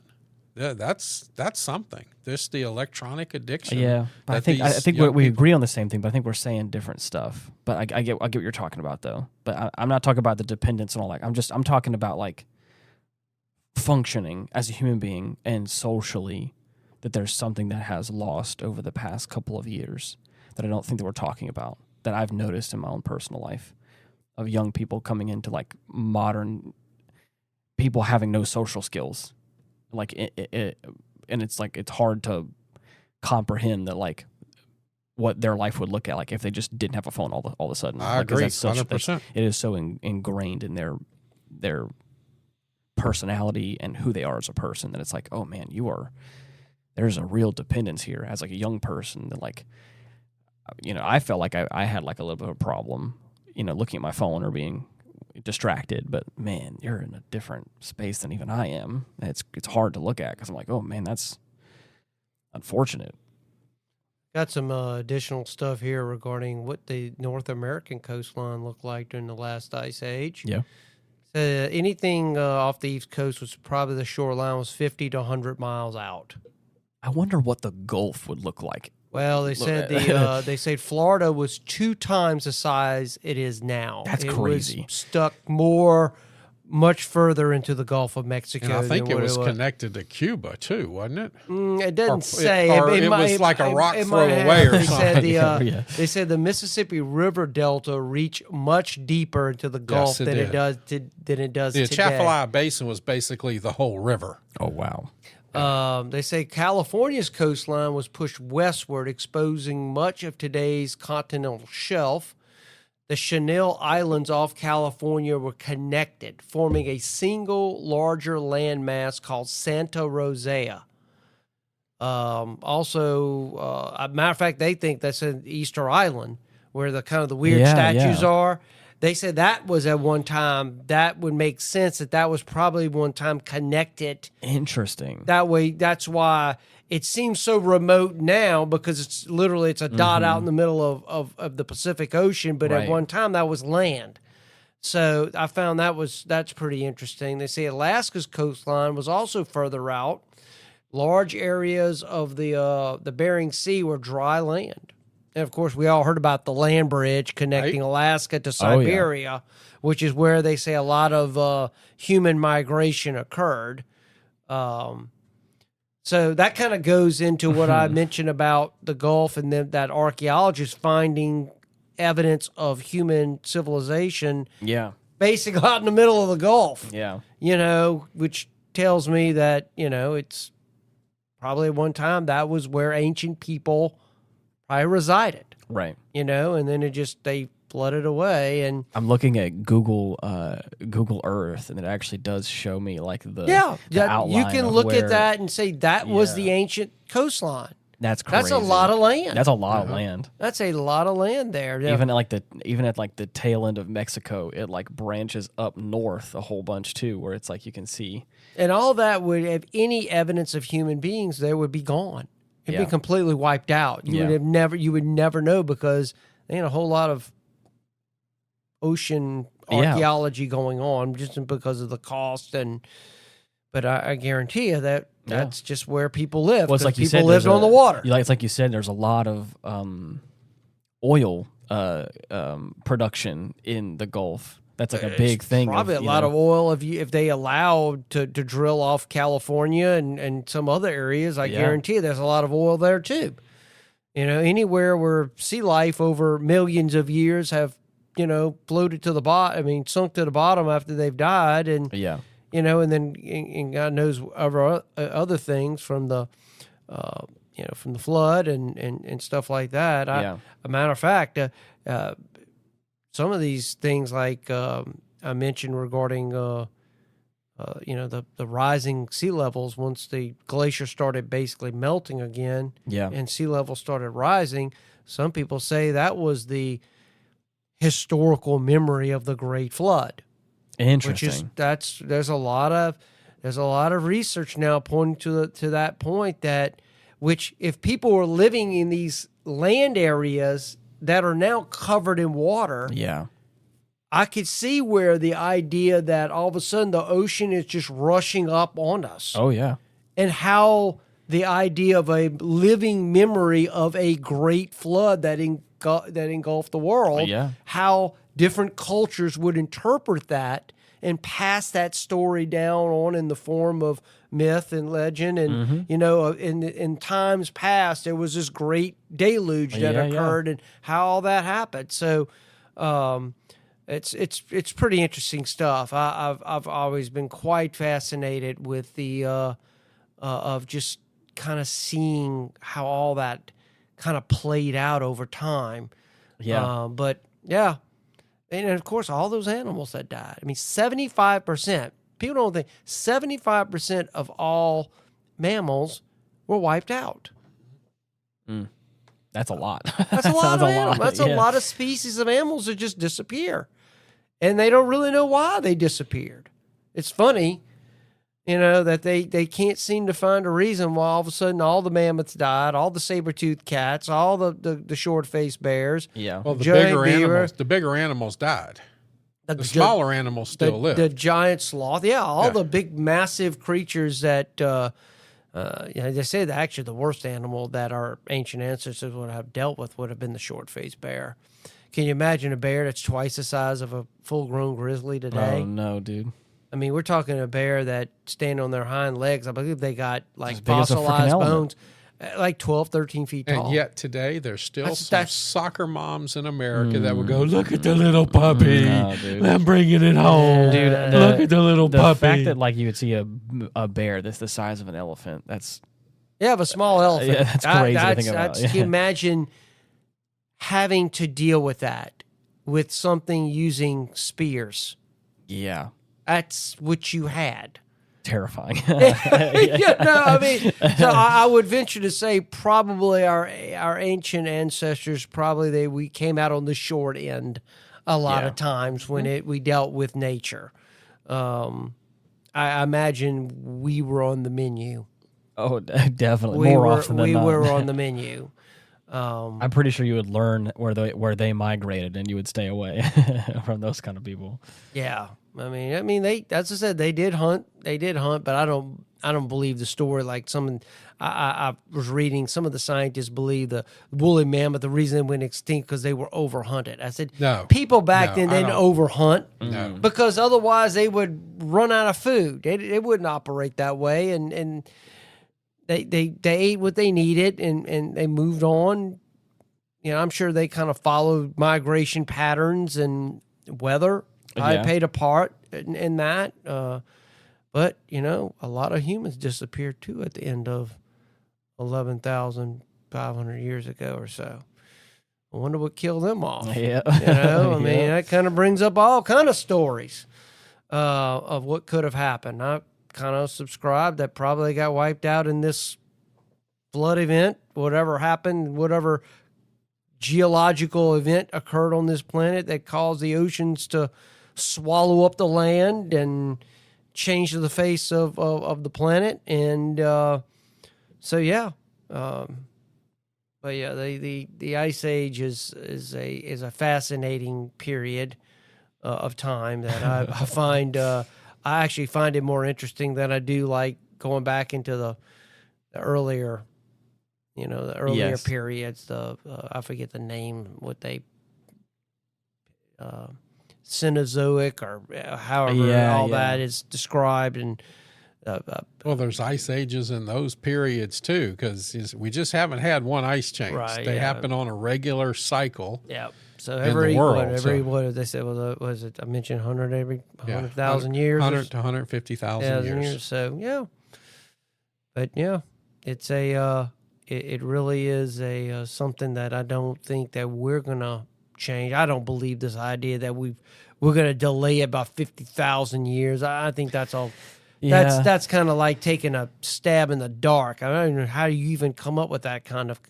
C: Yeah, that's something. This the electronic addiction.
B: Yeah, I think we agree on the same thing, but I think we're saying different stuff. But I get what you're talking about though. But I'm not talking about the dependence and all that. I'm talking about like functioning as a human being and socially, that there's something that has lost over the past couple of years that I don't think that we're talking about, that I've noticed in my own personal life, of young people coming into like modern people having no social skills. Like and it's like it's hard to comprehend that like what their life would look at like if they just didn't have a phone all of a sudden.
C: I agree, 100%.
B: It is so ingrained in their personality and who they are as a person that it's like, oh man, there's a real dependence here as like a young person that like, I felt like I had like a little bit of a problem, looking at my phone or being distracted, but man, you're in a different space than even I am. It's hard to look at because I'm like, oh man, that's unfortunate.
A: Got some additional stuff here regarding what the North American coastline looked like during the last ice age.
B: Yeah.
A: Anything off the East Coast was probably the shoreline was 50 to 100 miles out.
B: I wonder what the Gulf would look like.
A: Well, they said they said Florida was 2 times the size it is now.
B: That's crazy.
A: It was stuck much further into the Gulf of Mexico.
C: And I think it was connected to Cuba too, wasn't it?
A: It doesn't say.
C: It was like a rock throw away or something.
A: They said the Mississippi River Delta reached much deeper into the Gulf than it does today.
C: The Atchafalaya Basin was basically the whole river.
B: Oh, wow.
A: They say California's coastline was pushed westward, exposing much of today's continental shelf. The Chenal Islands off California were connected, forming a single larger landmass called Santa Rosa. Also, a matter of fact, they think that's an Easter Island, where the kind of the weird statues are. They said that was at one time, that would make sense that was probably one time connected.
B: Interesting.
A: That way, that's why it seems so remote now, because it's a dot out in the middle of the Pacific Ocean, but at one time that was land. So I found that's pretty interesting. They say Alaska's coastline was also further out. Large areas of the Bering Sea were dry land. And, of course, we all heard about the land bridge connecting Alaska to Siberia, which is where they say a lot of human migration occurred. So that kind of goes into what I mentioned about the Gulf and that archaeologists finding evidence of human civilization basically out in the middle of the Gulf.
B: Yeah.
A: Which tells me that, it's probably at one time that was where ancient people probably resided.
B: Right.
A: And then they flooded away. And
B: I'm looking at Google Earth, and it actually does show me like the outline.
A: You can look at that and say that was the ancient coastline.
B: That's crazy.
A: That's a lot of land.
B: That's a lot of land.
A: That's a lot of land there. Yeah.
B: Even at the tail end of Mexico, it like branches up north a whole bunch too, where it's like you can see.
A: And all that would have any evidence of human beings there would be gone. It'd be completely wiped out. You would never know because there ain't a whole lot of ocean archaeology going on just because of the cost. But I guarantee you that's just where people live.
B: Well, it's like you
A: people
B: said,
A: lived on the water.
B: It's like you said, there's a lot of oil production in the Gulf. That's like a big thing.
A: Probably a lot of oil if they allowed to drill off California and some other areas. I guarantee you there's a lot of oil there too. Anywhere where sea life over millions of years have floated to the bottom. I mean, sunk to the bottom after they've died, and and then God knows other things from the from the flood and stuff like that. A matter of fact, some of these things like I mentioned regarding the rising sea levels once the glacier started basically melting again, and sea levels started rising. Some people say that was the historical memory of the Great Flood.
B: Interesting.
A: There's a lot of research now pointing to that point that which if people were living in these land areas that are now covered in water, I could see where the idea that all of a sudden the ocean is just rushing up on us.
B: Oh yeah.
A: And how the idea of a living memory of a great flood that engulfed the world, how different cultures would interpret that and pass that story down on in the form of myth and legend. And, in times past, there was this great deluge that occurred and how all that happened. So it's pretty interesting stuff. I've always been quite fascinated with the of just kind of seeing how all that kind of played out over time. And of course, all those animals that died. I mean, 75%. People don't think 75% of all mammals were wiped out.
B: That's a lot.
A: That's a lot of animals. That's a lot of species of animals that just disappear. And they don't really know why they disappeared. It's funny, that they can't seem to find a reason why all of a sudden all the mammoths died, all the saber-toothed cats, all the short-faced bears.
B: Yeah.
C: Well, the bigger animals died. The smaller animals still live.
A: The giant sloth. The big, massive creatures that, they say that actually the worst animal that our ancient ancestors would have dealt with would have been the short-faced bear. Can you imagine a bear that's twice the size of a full-grown grizzly today?
B: Oh, no, dude.
A: I mean, we're talking a bear that stand on their hind legs. I believe they got like fossilized bones, like 12, 13 feet tall.
C: And yet today, there's still some soccer moms in America that would go, look at the little puppy. I'm bringing it home.
B: Dude,
C: look at the little puppy.
B: The fact that like you would see a bear that's the size of an elephant, that's...
A: Yeah, of a small elephant.
B: Yeah, that's crazy to think about.
A: Can you imagine having to deal with that, with something using spears?
B: Yeah.
A: That's what you had.
B: Terrifying.
A: I mean, so I would venture to say probably our ancient ancestors, we came out on the short end a lot of times when we dealt with nature. I imagine we were on the menu.
B: Oh, definitely. More often than not.
A: We were on the menu.
B: I'm pretty sure you would learn where they migrated, and you would stay away from those kind of people.
A: Yeah, I mean, they, as I said, they did hunt, but I I don't believe the story. Like I was reading, some of the scientists believe the woolly mammoth, the reason they went extinct because they were overhunted. I said,
C: No.
A: people back
C: No,
A: then
C: I
A: didn't
C: don't-
A: overhunt
C: No.
A: because otherwise they would run out of food. They wouldn't operate that way, and they ate what they needed, and they moved on. You know, I'm sure they kind of followed migration patterns and weather. I played a part in that. But, you know, a lot of humans disappeared too at the end of 11,500 years ago or so. I wonder what killed them off.
B: Yeah.
A: You know, I mean,
B: Yeah.
A: that kind of brings up all kind of stories of what could have happened. I kind of subscribe that probably got wiped out in this flood event, whatever happened, whatever geological event occurred on this planet that caused the oceans to swallow up the land and change the face of the planet. And so yeah, but yeah, the ice age is a fascinating period of time that I find I actually find it more interesting than I do like going back into the earlier, you know, the earlier
B: Yes.
A: periods. The I forget the name, what they Cenozoic or however that is described. And
C: Well, there's ice ages in those periods too, because we just haven't had one ice change.
A: Right,
C: They
A: yeah.
C: happen on a regular cycle.
A: yeah, so
C: the
A: every
C: world,
A: what did they say was it? I mentioned 100 every
C: Yeah.
A: 100,000 years,
C: 100 to 150,000 years.
A: So yeah, but yeah, it's a it really is a something that I don't think that we're gonna change. I don't believe this idea that we're going to delay it by 50,000 years. I think that's all.
B: Yeah.
A: That's kind of like taking a stab in the dark. I don't know how you even come up with that kind of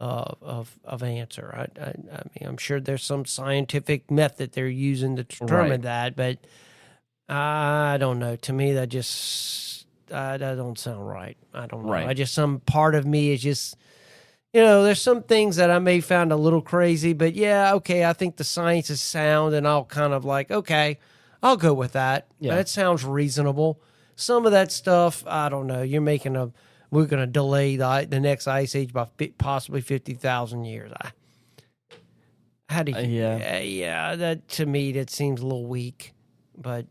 A: answer. I mean, I'm sure there's some scientific method they're using to determine that, but I don't know. To me, that just that don't sound right. I don't know.
B: Right.
A: I just, some part of me is just, you know, there's some things that I may found a little crazy, but yeah, okay, I think the science is sound, and I'll kind of like, okay, I'll go with that.
B: Yeah.
A: That sounds reasonable. Some of that stuff, I don't know. You're making we're going to delay the next ice age by possibly 50,000 years. How do you? Yeah. That, to me, that seems a little weak, but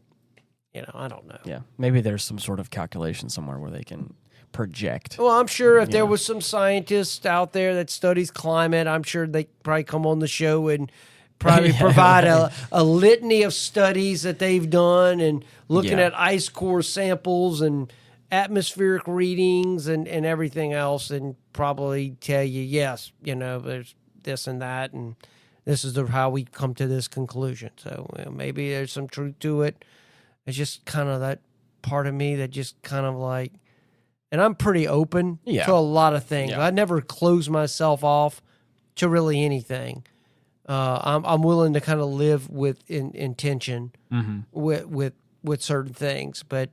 A: you know, I don't know.
B: Yeah. Maybe there's some sort of calculation somewhere where they can project.
A: Well, I'm sure if there was some scientist out there that studies climate, I'm sure they probably come on the show and probably provide a litany of studies that they've done and looking at ice core samples and atmospheric readings and everything else, and probably tell you, yes, you know, there's this and that, and this is how we come to this conclusion. So maybe there's some truth to it. It's just kind of that part of me that just kind of like, and I'm pretty open to a lot of things.
B: Yeah.
A: I never close myself off to really anything. I'm willing to kind of live with intention with certain things, but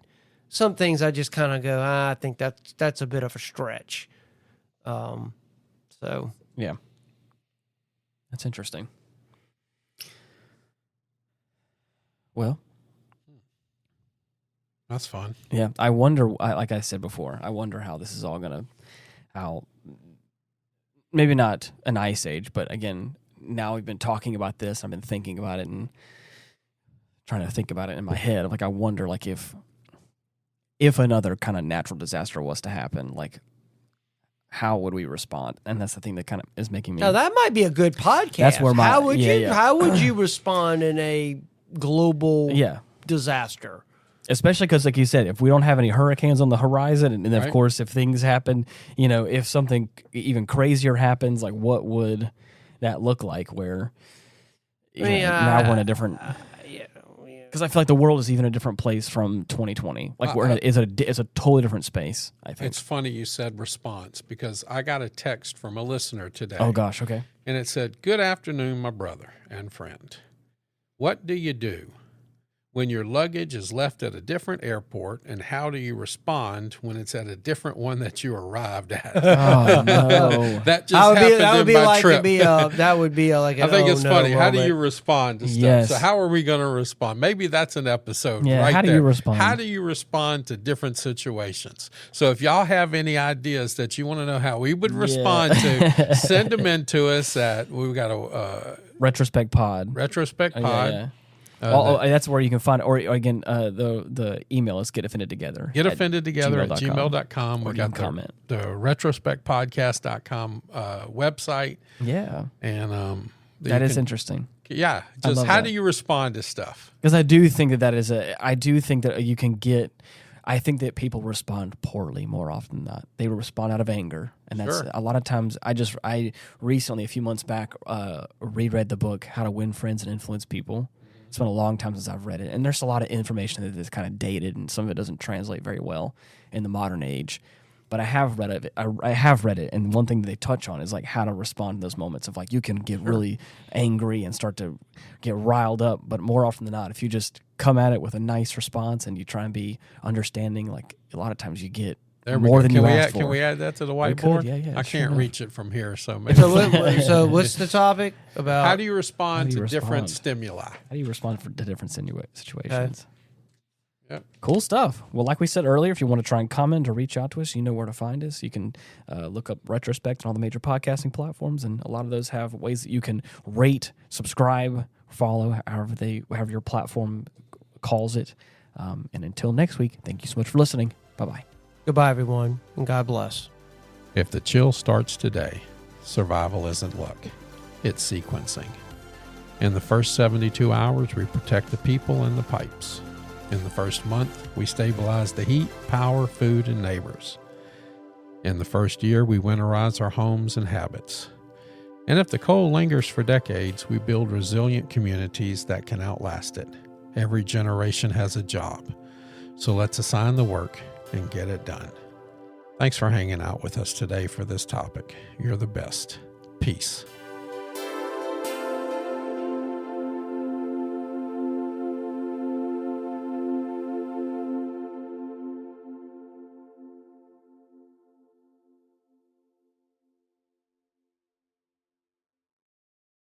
A: some things I just kind of go, I think that's a bit of a stretch. So
B: Yeah. That's interesting. Well,
C: That's fun.
B: yeah, I wonder, like I said before, I wonder how this is all going to, maybe not an ice age, but again, now we've been talking about this, I've been thinking about it and trying to think about it in my head. Like, I wonder, like, if another kind of natural disaster was to happen, like, how would we respond? And that's the thing that kind of is making me.
A: now that might be a good podcast.
B: That's where my-
A: how would
B: yeah,
A: you
B: yeah.
A: how would you respond in a global
B: Yeah.
A: disaster?
B: Especially because, like you said, if we don't have any hurricanes on the horizon, and then, of
C: Right.
B: course, if things happen, you know, if something even crazier happens, like, what would that look like? Where you know, now we're in a different. Because I feel like the world is even a different place from 2020. Like, it's a totally different space, I think.
C: It's funny you said response, because I got a text from a listener today.
B: Oh, gosh, okay.
C: And it said, "Good afternoon, my brother and friend. What do you do when your luggage is left at a different airport, and how do you respond when it's at a different one that you arrived at?
B: Oh no.
C: That just happened in my trip.
A: That would be like an
C: I think it's funny. How do
A: moment.
C: you respond to stuff?
B: Yes.
C: So how are we going to respond? Maybe that's an episode.
B: Yeah,
C: right
B: how do
C: there.
B: you respond?
C: How do you respond to different situations? So if y'all have any ideas that you want to know how we would respond to, send them in to us at, we've got a
B: Retrospect Pod.
C: Retrospect Pod.
B: Yeah. That's where you can find, or again, the email is
C: getoffendedtogether@gmail.com. We got the retrospectpodcast.com website.
B: Yeah.
C: And
B: that is interesting.
C: Yeah. Just how do you respond to stuff?
B: Because I do think I do think that you can get, I think that people respond poorly more often than not. They respond out of anger. And that's a lot of times, I recently, a few months back, reread the book, How to Win Friends and Influence People. It's been a long time since I've read it, and there's a lot of information that is kind of dated, and some of it doesn't translate very well in the modern age. But I have read it. I have read it, and one thing that they touch on is like how to respond to those moments of like you can get really angry and start to get riled up. But more often than not, if you just come at it with a nice response and you try and be understanding, like a lot of times you get more than you asked for.
C: Can we add that to the whiteboard?
B: Yeah,
C: I can't reach it from here, so maybe.
A: So what's the topic about?
C: How do you respond to different stimuli?
B: How do you respond to different situations?
C: Okay. Yep.
B: Cool stuff. Well, like we said earlier, if you want to try and comment or reach out to us, you know where to find us. You can look up Retrospect on all the major podcasting platforms, and a lot of those have ways that you can rate, subscribe, follow, however your platform calls it. And until next week, thank you so much for listening. Bye-bye.
A: Goodbye, everyone, and God bless.
C: If the chill starts today, survival isn't luck. It's sequencing. In the first 72 hours, we protect the people and the pipes. In the first month, we stabilize the heat, power, food, and neighbors. In the first year, we winterize our homes and habits. And if the cold lingers for decades, we build resilient communities that can outlast it. Every generation has a job. So let's assign the work and get it done. Thanks for hanging out with us today for this topic. You're the best. Peace.